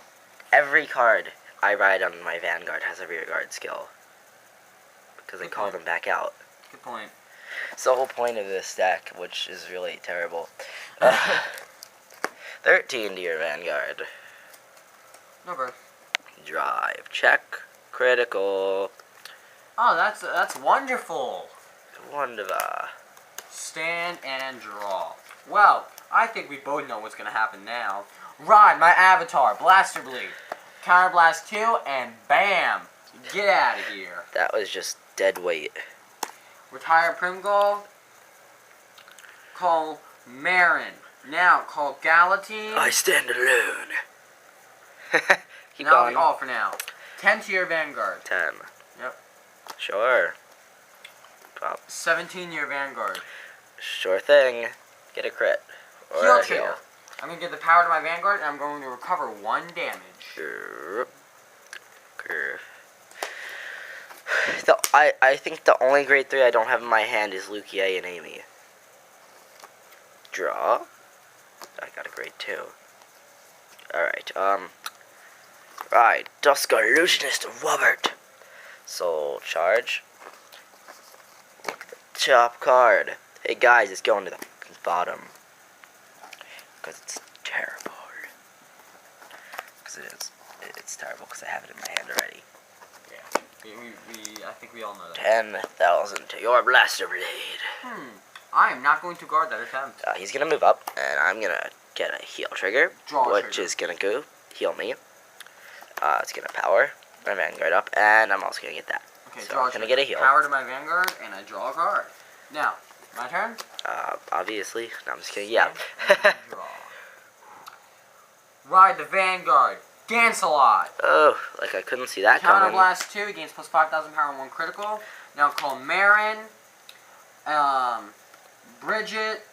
Every card I ride on my Vanguard has a rear guard skill. Because I call them back out. Good point. It's the whole point of this deck, which is really terrible. 13 to your Vanguard. No guard. Drive. Check. Critical. Oh, that's wonderful. Wonderful. Stand and draw. Well, I think we both know what's going to happen now. Ride my avatar, Blaster Bleed. Counter Blast 2, and bam! Get out of here. That was just dead weight. Retire Primgall. Call Marin. Now call Galatine. I stand alone. Keep That'll going. be all for now. 10 to your Vanguard. 10. Yep. Sure. Pop. 17 to your Vanguard. Sure thing. Get a crit. Or Heal a trigger. I'm going to give the power to my Vanguard, and I'm going to recover 1 damage. Grr. Grr. I think the only grade 3 I don't have in my hand is Lucia and Amy. Draw. I got a grade 2. Alright, right, Dusk Illusionist Robert. Soul Charge. Look at the top card. Hey guys, it's going to the bottom. Because it's terrible. Because it is. It's terrible because I have it in my hand already. I think we all know that. 10,000 to your Blaster Blade. I am not going to guard that attempt. He's going to move up, and I'm going to get a heal trigger. Draw which trigger. is going to go heal me. It's going to power my Vanguard up, and I'm also going to get that. Okay, So draw I'm going to trigger. get a heal. Power to my Vanguard, and I draw a card. Now, my turn. Obviously. No, I'm just kidding. Yeah. And draw. Ride the Vanguard. Dance a lot. Oh, like I couldn't see that Counter coming. Blast 2 gains plus 5,000 power and 1 critical. Now call Marin, Bridget,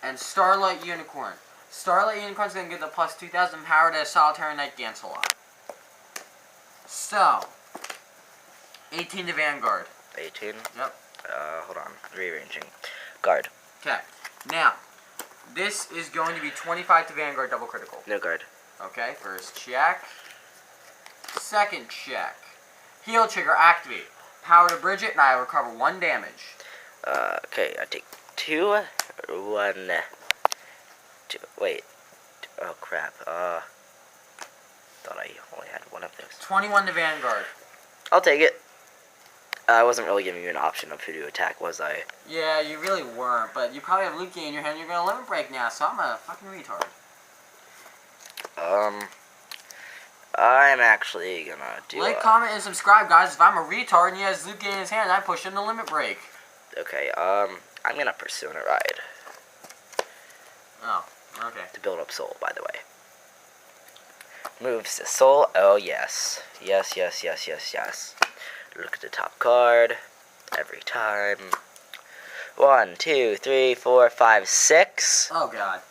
and Starlight Unicorn. Starlight Unicorn's gonna give the plus 2,000 power to Solitary Knight Dance a lot. So, 18 to Vanguard. 18? Yep. Hold on. Rearranging. Guard. Okay. Now, this is going to be 25 to Vanguard double critical. No guard. Okay, first check. Second check. Heal trigger activate. Power to Bridget, and I recover 1 damage. Okay, I take 2, 1, 2, wait. Oh, crap. Thought I only had one of those. 21 to Vanguard. I'll take it. I wasn't really giving you an option of who to attack, was I? Yeah, you really weren't, but you probably have Luki in your hand, you're gonna limit break now, so I'm a fucking retard. I'm actually gonna do Like, comment, and subscribe, guys. If I'm a retard and he has Luki in his hand, I push him to limit break. Okay, I'm gonna Persona Ride. Oh, okay. To build up soul, by the way. Moves to soul. Oh, yes. Yes, yes, yes, yes, yes. Look at the top card. Every time. 1, 2, 3, 4, 5, 6. Oh, God.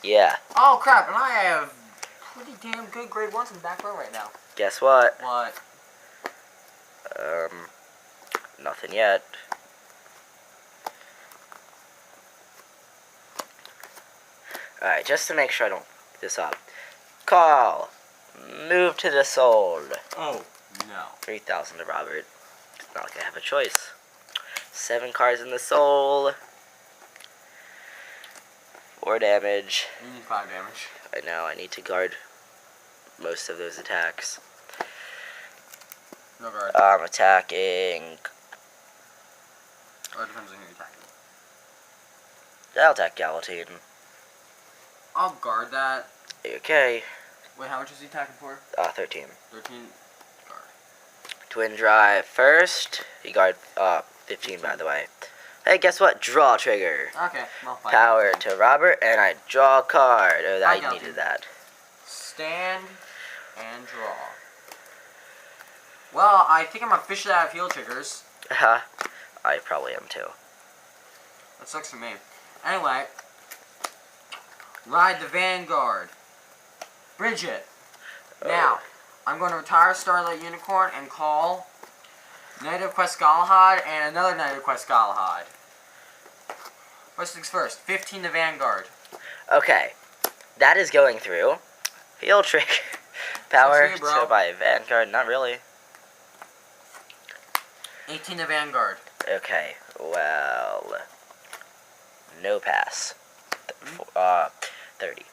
Yeah. Oh, crap, and I have pretty damn good grade 1s in the back row right now. Guess what? What? Nothing yet. Alright, just to make sure I don't f this up. Call. Move to the soul. Oh, no. 3,000 to Robert. It's not like I have a choice. 7 cards in the soul. 4 damage. You need 5 damage. I know, I need to guard most of those attacks. No guard. I'm attacking. Or it depends on who you're attacking. I'll attack Galatine. I'll guard that. Okay. Wait, how much is he attacking for? 13. 13. Guard. Twin Drive first. He guard 15 by the way. Hey, guess what? Draw trigger. Okay, well, 5. Power to Robert, and I draw a card. Oh, I I got needed you. that. Stand and draw. Well, I think I'm officially out of heal triggers. Haha. I probably am too. That sucks for me. Anyway, ride the Vanguard. Bridget. Now, I'm going to retire Starlight Unicorn and call Knight of Quest Galahad and another Knight of Quest Galahad. First things first, 15 to Vanguard. Okay. That is going through. Heal trick. Power Sucks for you, bro. to my Vanguard. Not really. 18 to Vanguard. Okay. Well. No pass. 30. 30.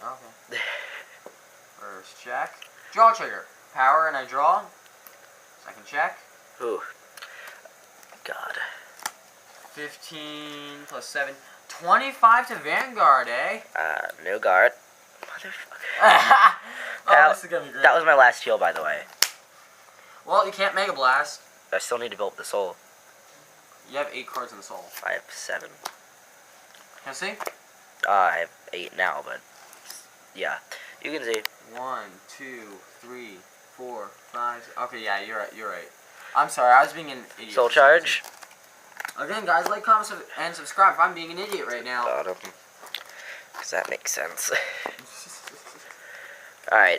Okay. First check. Draw trigger. Power and I draw. Second check. Ooh. God. 15 plus 7. 25 to Vanguard, eh? No guard. Motherfucker. Oh, this is gonna be great. That was my last heal, by the way. Well, you can't Mega Blast. I still need to build up the soul. You have 8 cards in the soul. I have 7. Can I see? I have 8 now, but yeah, you can see. 1, 2, 3, 4, 5. Okay, yeah, you're right. You're right. I'm sorry, I was being an idiot. Soul charge. Again, guys, like, comment, and subscribe if I'm being an idiot right now. Cause that makes sense. All right.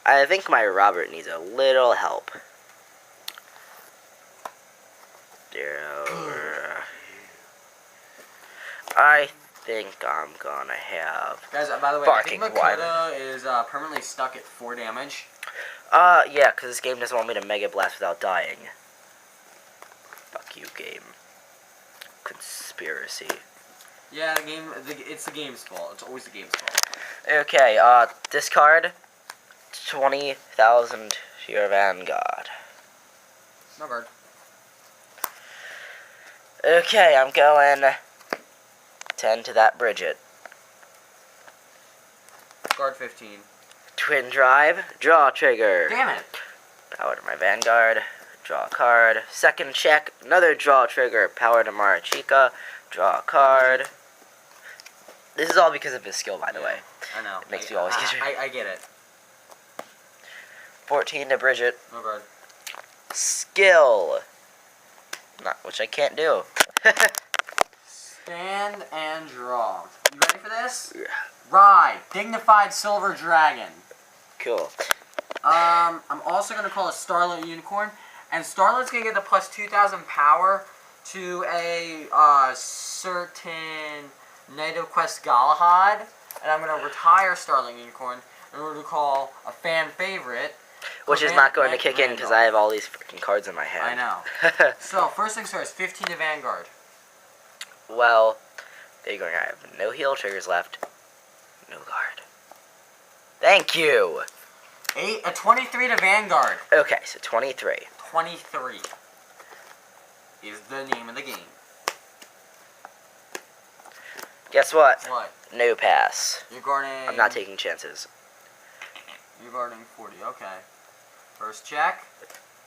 I think my Robert needs a little help. I think I'm gonna have. Guys, by the way, I think Makota is permanently stuck at 4 damage. Yeah, because this game doesn't want me to Mega Blast without dying. Fuck you, game. Conspiracy. Yeah, it's the game's fault. It's always the game's fault. Okay, discard 20,000 to your Vanguard. No bird. Okay, I'm going 10 to that Bridget. Guard 15. Twin drive, draw trigger. Damn it! Power to my Vanguard, draw a card. Second check, another draw trigger. Power to Markiplier, draw a card. This is all because of his skill, by the way. I know. It makes you always get your... I get it. 14 to Bridget. No guard. Skill. Not, which I can't do. Stand and draw. You ready for this? Yeah. Ride. Dignified Silver Dragon. Cool. I'm also going to call a Starlit Unicorn. And Starlight's going to get the plus 2,000 power to a certain Native Quest Galahad. And I'm going to retire Starling Unicorn in order to call a fan favorite. Which is not going to kick in because I have all these freaking cards in my hand. I know. So, first things first, 15 to Vanguard. Well, there you go. I have no heal triggers left. No guard. Thank you. 23 to Vanguard. Okay, so 23. 23 is the name of the game. Guess what? What? No pass. You're guarding... I'm not taking chances. You're guarding 40, okay. First check.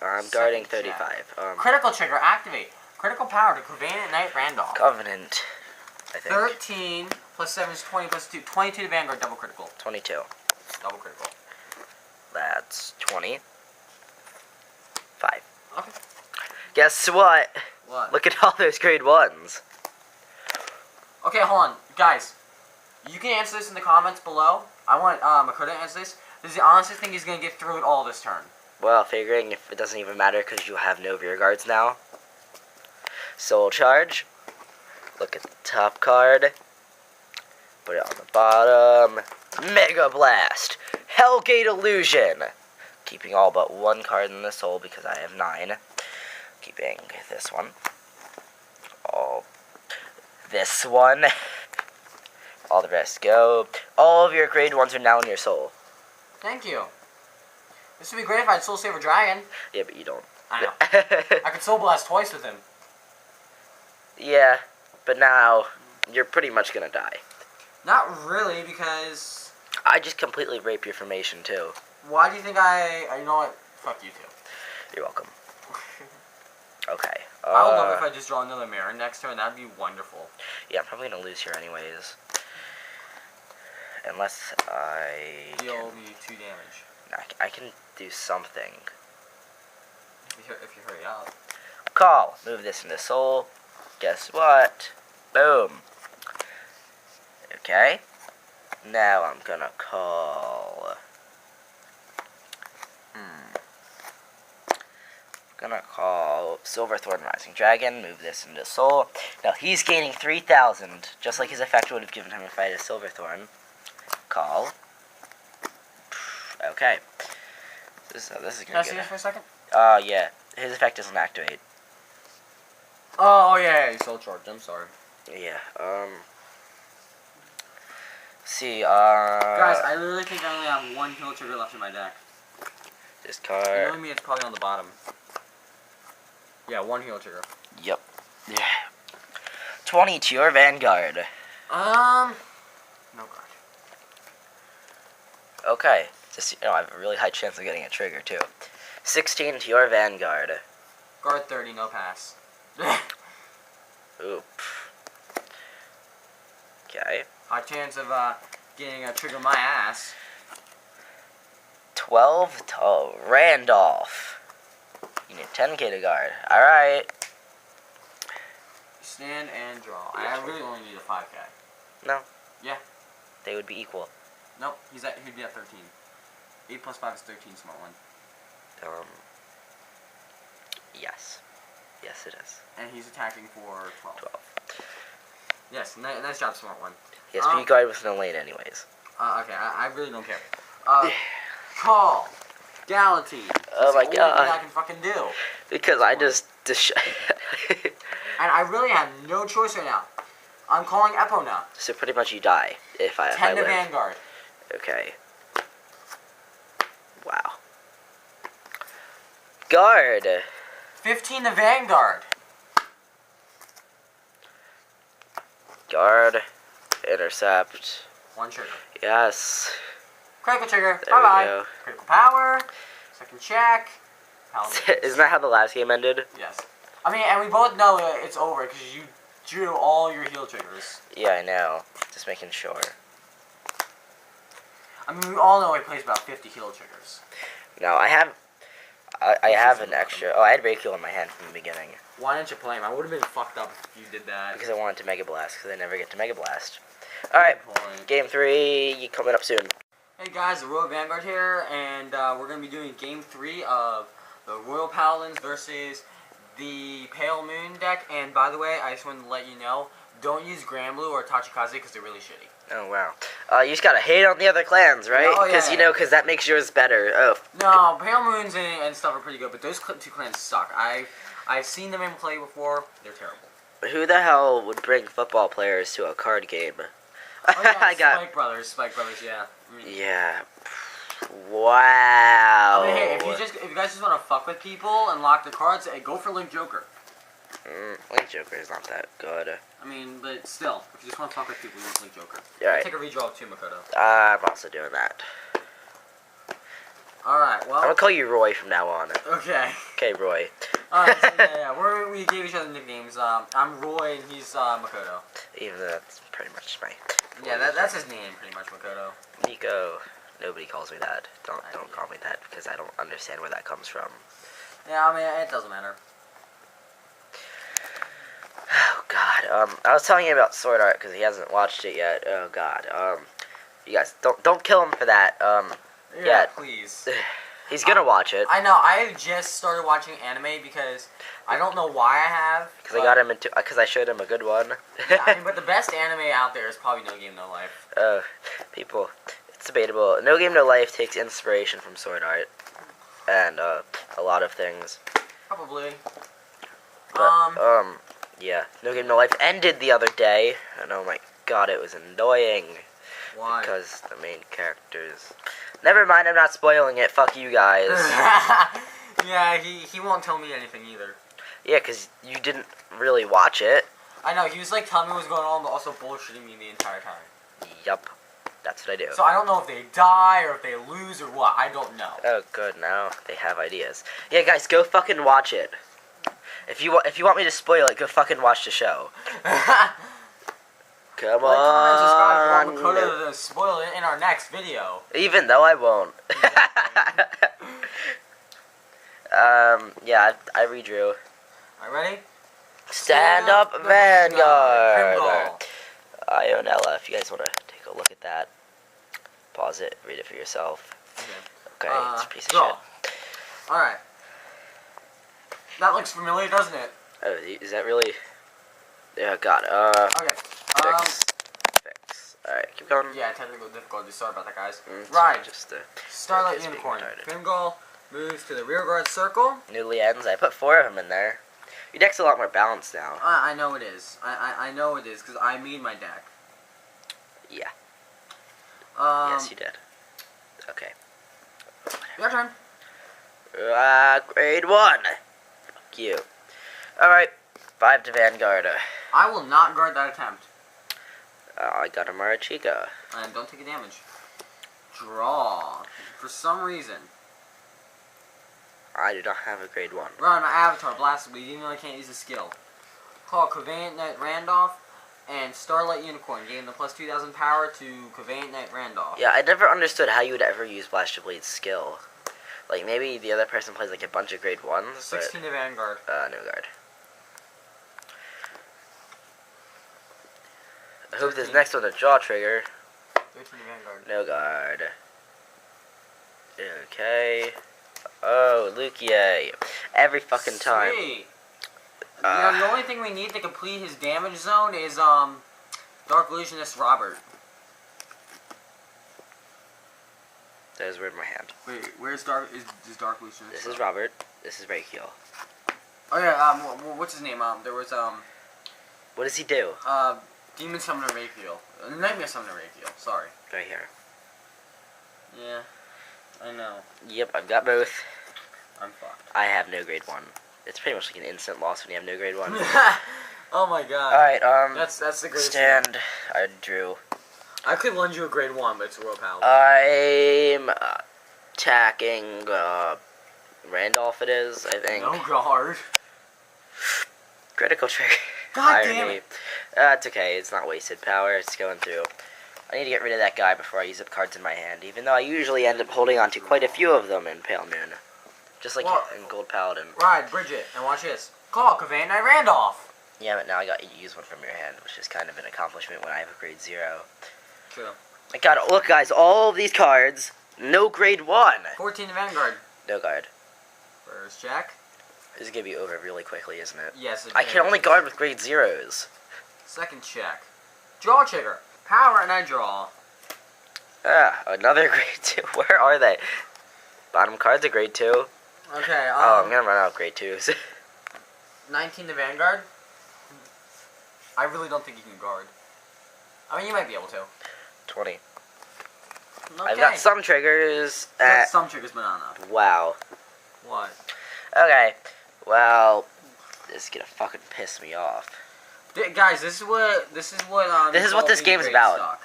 I'm guarding 35. Critical trigger, activate. Critical power to Covenant Knight Randolph. Covenant, I think. 13 plus 7 is 20 plus 2. 22 to Vanguard, double critical. 22. Double critical. That's 20. 5. Okay. Guess what? What? Look at all those grade 1s. Okay, hold on. Guys, you can answer this in the comments below. I want Makota to answer this. This is the honestest thing he's going to get through it all this turn. Well, figuring if it doesn't even matter because you have no rear guards now. Soul charge. Look at the top card. Put it on the bottom. Mega Blast. Hellgate Illusion. Keeping all but 1 card in the soul because I have 9. Keeping this one. All this one. All the rest go. All of your grade 1s are now in your soul. Thank you. This would be great if I had Soul Saver Dragon. Yeah, but you don't. I know. I could Soul Blast twice with him. Yeah, but now you're pretty much gonna die. Not really, because... I just completely rape your formation, too. Why do you think you know what? Fuck you, too. You're welcome. Okay. I would love if I just draw another mirror next turn. That'd be wonderful. Yeah, I'm probably gonna lose here anyways. Unless I... Deal me 2 damage. I can do something. If you hurry up. Call. Move this into soul. Guess what? Boom. Okay. Now I'm gonna call... Gonna call Silverthorn Rising Dragon. Move this into soul. Now he's gaining 3,000, just like his effect would have given him if I had a Silverthorn. Call. Okay. This is Can gonna I see this for a second? yeah. His effect doesn't activate. Oh yeah, you soul charged. I'm sorry. Yeah. See. Guys, I literally think I only have one heal trigger left in my deck. Discard. Knowing me, it's probably on the bottom. Yeah, one heal trigger. Yep. Yeah. 20 to your Vanguard. No god. Okay. Just I have a really high chance of getting a trigger too. 16 to your Vanguard. Guard 30, no pass. Oop. Okay. High chance of getting a trigger my ass. 12 to Randolph. You need 10k to guard. Alright. Stand and draw. I really only need a 5k. No. Yeah. They would be equal. Nope, he'd be at 13. 8 plus 5 is 13, smart one. Yes. Yes, it is. And he's attacking for 12. 12. Yes, nice job, smart one. Yes, but you guard with no lane anyways. Okay, I really don't care. Call. Galaxy. Oh my god. I can fucking do. Because I just... And I really have no choice right now. I'm calling Epo now. So pretty much you die if I 10 to live. Vanguard. Okay. Wow. Guard. 15 to Vanguard. Guard. Intercept. One trigger. Yes. Critical trigger. There we Bye-bye. go. Critical power. Second check. Isn't that how the last game ended? Yes. I mean, and we both know it's over because you drew all your heal triggers. Yeah, I know. Just making sure. I mean, we all know he plays about 50 heal triggers. No, I have an extra. Oh, I had Reikio in my hand from the beginning. Why didn't you play him? I would have been fucked up if you did that. Because I wanted to Mega Blast, because I never get to Mega Blast. Alright, Game 3, you coming up soon. Hey guys, the Royal Vanguard here, and we're going to be doing Game 3 of the Royal Paladins versus the Pale Moon deck. And by the way, I just wanted to let you know, don't use Granblue or Tachikaze because they're really shitty. Oh, wow. You just gotta hate on the other clans, right? Oh, yeah, Because, you know, because that makes yours better. Oh. No, Pale Moons and stuff are pretty good, but those two clans suck. I've seen them in play before.Ey're terrible. Who the hell would bring football players to a card game? Oh, yeah, Spike Brothers, yeah. Yeah. Wow. I mean, hey, if you guys just want to fuck with people and lock the cards, hey, go for Link Joker. Link Joker is not that good. I mean, but still, if you just want to fuck with people, use Link Joker. Alright. Take a redraw of 2 Makoto. I'm also doing that. Alright, well... I'm gonna call you Roy from now on. Okay. Okay, Roy. Alright, so yeah, we gave each other nicknames. I'm Roy and he's Makoto. Even though that's pretty much my... Yeah, that's his name, pretty much, Makoto. Nico. Nobody calls me that. Don't call me that, because I don't understand where that comes from. Yeah, I mean, it doesn't matter. Oh, God. I was telling you about Sword Art, because he hasn't watched it yet. Oh, God. You guys, don't kill him for that. Yeah, please. He's gonna watch it. I know, I just started watching anime because I don't know why I have. Because I got him into, because I showed him a good one. Yeah, I mean, but the best anime out there is probably No Game No Life. People, it's debatable. No Game No Life takes inspiration from Sword Art. And, a lot of things. Probably. But, yeah. No Game No Life ended the other day, and oh my god, it was annoying. Why? Because the main characters... Never mind, I'm not spoiling it. Fuck you guys. Yeah, he won't tell me anything either. Yeah, because you didn't really watch it. I know, he was like telling me what was going on, but also bullshitting me the entire time. Yup. That's what I do. So I don't know if they die, or if they lose, or what. I don't know. Oh, good. Now they have ideas. Yeah, guys, go fucking watch it. If you want me to spoil it, go fucking watch the show. Come like, comment, subscribe, on. Makoto to spoil it in our next video. Even though I won't. Yeah, I redrew. Alright, ready? Stand up, Vanguard. Vanguard. Ionella, if you guys want to take a look at that, pause it, read it for yourself. Okay, it's a piece of shit. Alright. That looks familiar, doesn't it? Oh, is that really? Yeah, God. Okay. Fix. Alright, keep going. Yeah, technical difficulty. Sorry about that, guys. Right. Just Starlight Unicorn. Fingal moves to the rear guard circle. Newly ends. I put 4 of them in there. Your deck's a lot more balanced now. I know it is. I know it is because I made my deck. Yeah. Yes, you did. Okay. Your turn. Grade 1. Fuck you. Alright. 5 to Vanguard. I will not guard that attempt. I got a Marchica. And don't take a damage. Draw. For some reason. I do not have a grade 1. Run my avatar, blast bleed, even though I can't use the skill. Call Cavaliant Knight Randolph and Starlight Unicorn. Gain the plus 2,000 power to Cavaliant Knight Randolph. Yeah, I never understood how you would ever use Blast of Bleed's skill. Like, maybe the other person plays like a bunch of grade 1s, 16 to Vanguard. No guard. I hope this next one's a draw trigger. 13 to Vanguard. No guard. Okay. Oh, Lukier. Every fucking time. Sweet. The only thing we need to complete his damage zone is, Dark Illusionist Robert. That is word in my hand. Wait, where's Dark Illusionist? This is Robert. This is Rakiel. Oh yeah, what's his name? There was, What does he do? Demon Summoner Rakiel. Nightmare Summoner Rakiel, sorry. Right here. Yeah, I know. Yep, I've got both. I'm fucked. I have no grade 1. It's pretty much like an instant loss when you have no grade 1. Oh my god. Alright, That's the greatest stand. thing. I drew. I could lend you a grade 1, but it's a Royal Paladin. I'm attacking, Randolph it is, I think. No guard. Critical trigger. God damn it. It's okay, it's not wasted power, it's going through. I need to get rid of that guy before I use up cards in my hand, even though I usually end up holding on to quite a few of them in Pale Moon. Just like in Gold Paladin. Right, Bridget, and watch this. Call Cavaliant Knight Randolph. Yeah, but now I got you to use one from your hand, which is kind of an accomplishment when I have a grade 0. True. I got look guys, all of these cards, no grade 1. 14 to Vanguard. No guard. First check. This is gonna be over really quickly, isn't it? Yes, I can only guard with grade 0s. Second check. Draw trigger. Power and I draw. Another grade 2. Where are they? Bottom card's a grade 2. Okay, I'm gonna run out of grade 2s. 19 to Vanguard. I really don't think you can guard. I mean, you might be able to. 20. Okay. I've got some triggers. Got some triggers, but not enough. Wow. What? Okay. Well, this is gonna fucking piss me off. Guys, this is what this game's about. Stock.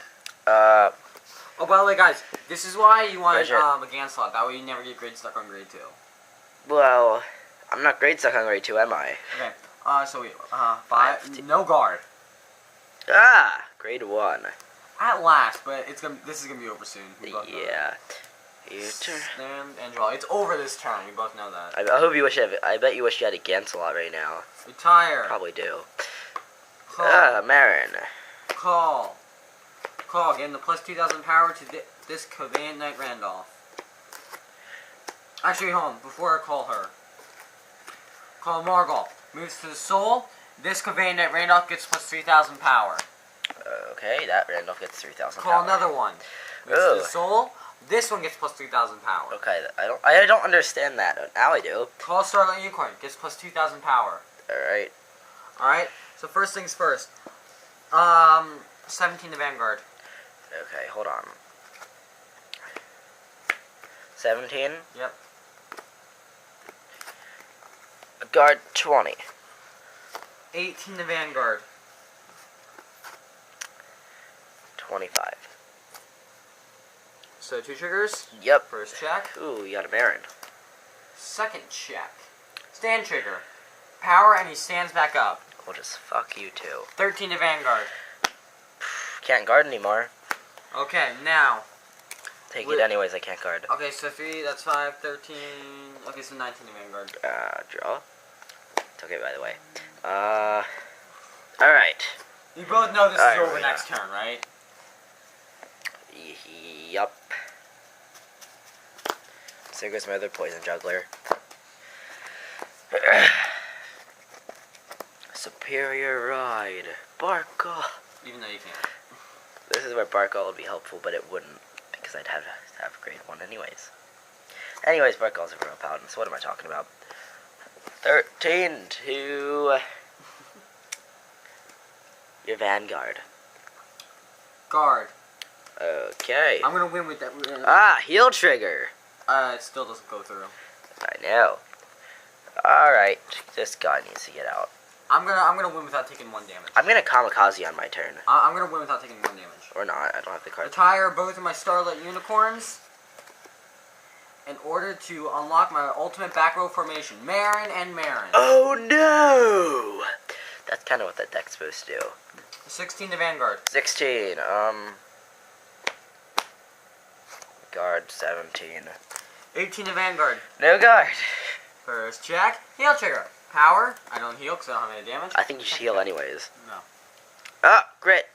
Oh, by the way, guys, this is why you want a GAN slot. That way you never get grade stuck on grade 2. Well, I'm not grade stuck on grade 2, am I? Okay. So wait. 5. No guard. Grade 1. At last, but this is gonna be over soon. We both know Yeah. that. Stand and draw. It's over this turn. We both know that. I hope you wish I bet you wish you had a GAN slot right now. Retire. Probably do. Call. Marin. Call. Getting the plus 2,000 power to this Cavaliant Knight Randolph. Actually, hold on. Before I call her. Call Margol. Moves to the soul. This Cavaliant Knight Randolph gets plus 3,000 power. Okay, that Randolph gets 3,000 power. Call another one. Moves to the soul. This one gets plus 3,000 power. Okay, I don't understand that. Now I do. Call Starlight Unicorn. Gets plus 2,000 power. Alright. Alright, so first things first. 17 to Vanguard. Okay, hold on. 17? Yep. Guard 20. 18 to Vanguard. 25. So 2 triggers. Yep. First check. Ooh, you got a Marin. Second check. Stand trigger. Power and he stands back up. We'll just fuck you too. 13 to Vanguard. Can't guard anymore. Okay, now. Take it anyways, I can't guard. Okay, so 3, that's 5, 13. Okay, so 19 to Vanguard. Draw. It's okay, by the way. Alright. You both know this is over next turn, right? Yup. So there goes my other poison juggler. Superior Ride. Barkle. Even though you can't. This is where Barkle would be helpful, but it wouldn't, because I'd have to have grade 1 anyways. Anyways, Barkle's a Royal Paladin, so what am I talking about? 13 to your Vanguard. Guard. Okay. I'm gonna win with that. Ah, heal trigger. It still doesn't go through. I know. Alright, this guy needs to get out. I'm gonna win without taking 1 damage. I'm gonna kamikaze on my turn. I'm gonna win without taking 1 damage. Or not, I don't have the card. Retire both of my Starlight Unicorns in order to unlock my ultimate back row formation. Marin and Marin. Oh no! That's kind of what that deck's supposed to do. 16 to Vanguard. 16, guard 17. 18 to Vanguard. No guard. First check. Heal trigger. Power. I don't heal because I don't have any damage. I think you should heal anyways. No. Ah, grit.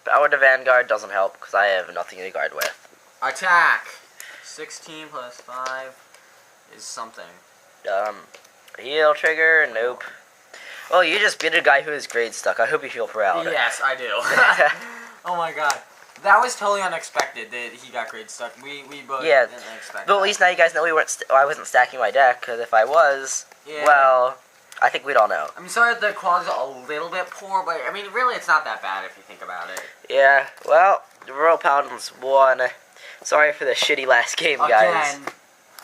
Power to Vanguard doesn't help because I have nothing to guard with. Attack. 16 plus 5 is something. Heal trigger. Nope. Well, you just beat a guy who is grade stuck. I hope you feel proud. Yes, I do. Oh my god. That was totally unexpected that he got grade stuck. We both didn't expect but at that. least now you guys know I wasn't stacking my deck, because if I was, well, I think we'd all know. I'm sorry the quality's a little bit poor, but I mean, really, it's not that bad if you think about it. Yeah, well, the Royal Paladins won. Sorry for the shitty last game, guys. Again.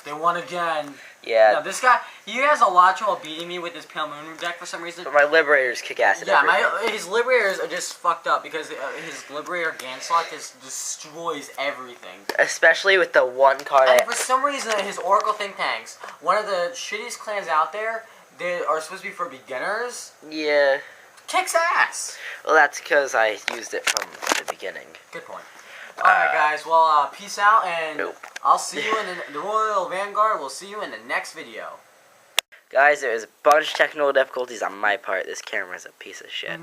They won again. Yeah. No, this guy, he has a lot of trouble beating me with his Pale Moon deck for some reason. But my Liberators kick ass at everything. His Liberators are just fucked up because his Liberator Ganslot just destroys everything. Especially with the one card. And for some reason, his Oracle Think Tanks, one of the shittiest clans out there, they are supposed to be for beginners. Yeah. Kicks ass. Well, that's because I used it from the beginning. Good point. Alright, guys. Well, peace out, and Nope. I'll see you in the Royal Vanguard. We'll see you in the next video. Guys, there is a bunch of technical difficulties on my part. This camera's a piece of shit.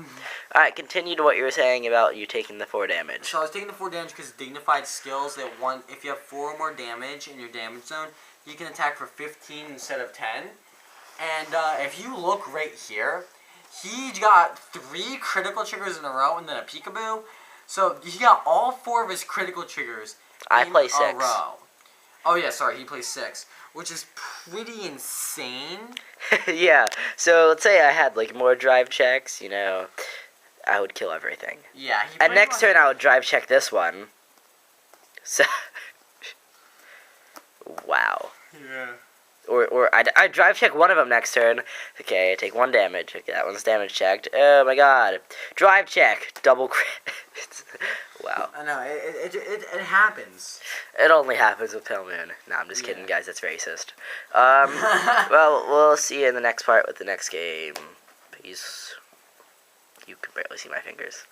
Alright, continue to what you were saying about you taking the 4 damage. So I was taking the 4 damage because dignified skills that if you have 4 or more damage in your damage zone, you can attack for 15 instead of 10. And if you look right here, he got 3 critical triggers in a row and then a peekaboo. So he got all 4 of his critical triggers I in play a 6. row. Oh yeah, sorry, he plays 6, which is pretty insane. Yeah, so let's say I had like more drive checks, you know, I would kill everything. Yeah. And next turn I would drive check this one. So, wow. Yeah. Or I'd drive check one of them next turn. Okay, I take 1 damage. Okay, that one's damage checked. Oh my god. Drive check. Double crit. Wow. I know, it happens. It only happens with Pale Moon. No, I'm just kidding, guys. That's racist. Well, we'll see you in the next part with the next game. Peace. You can barely see my fingers.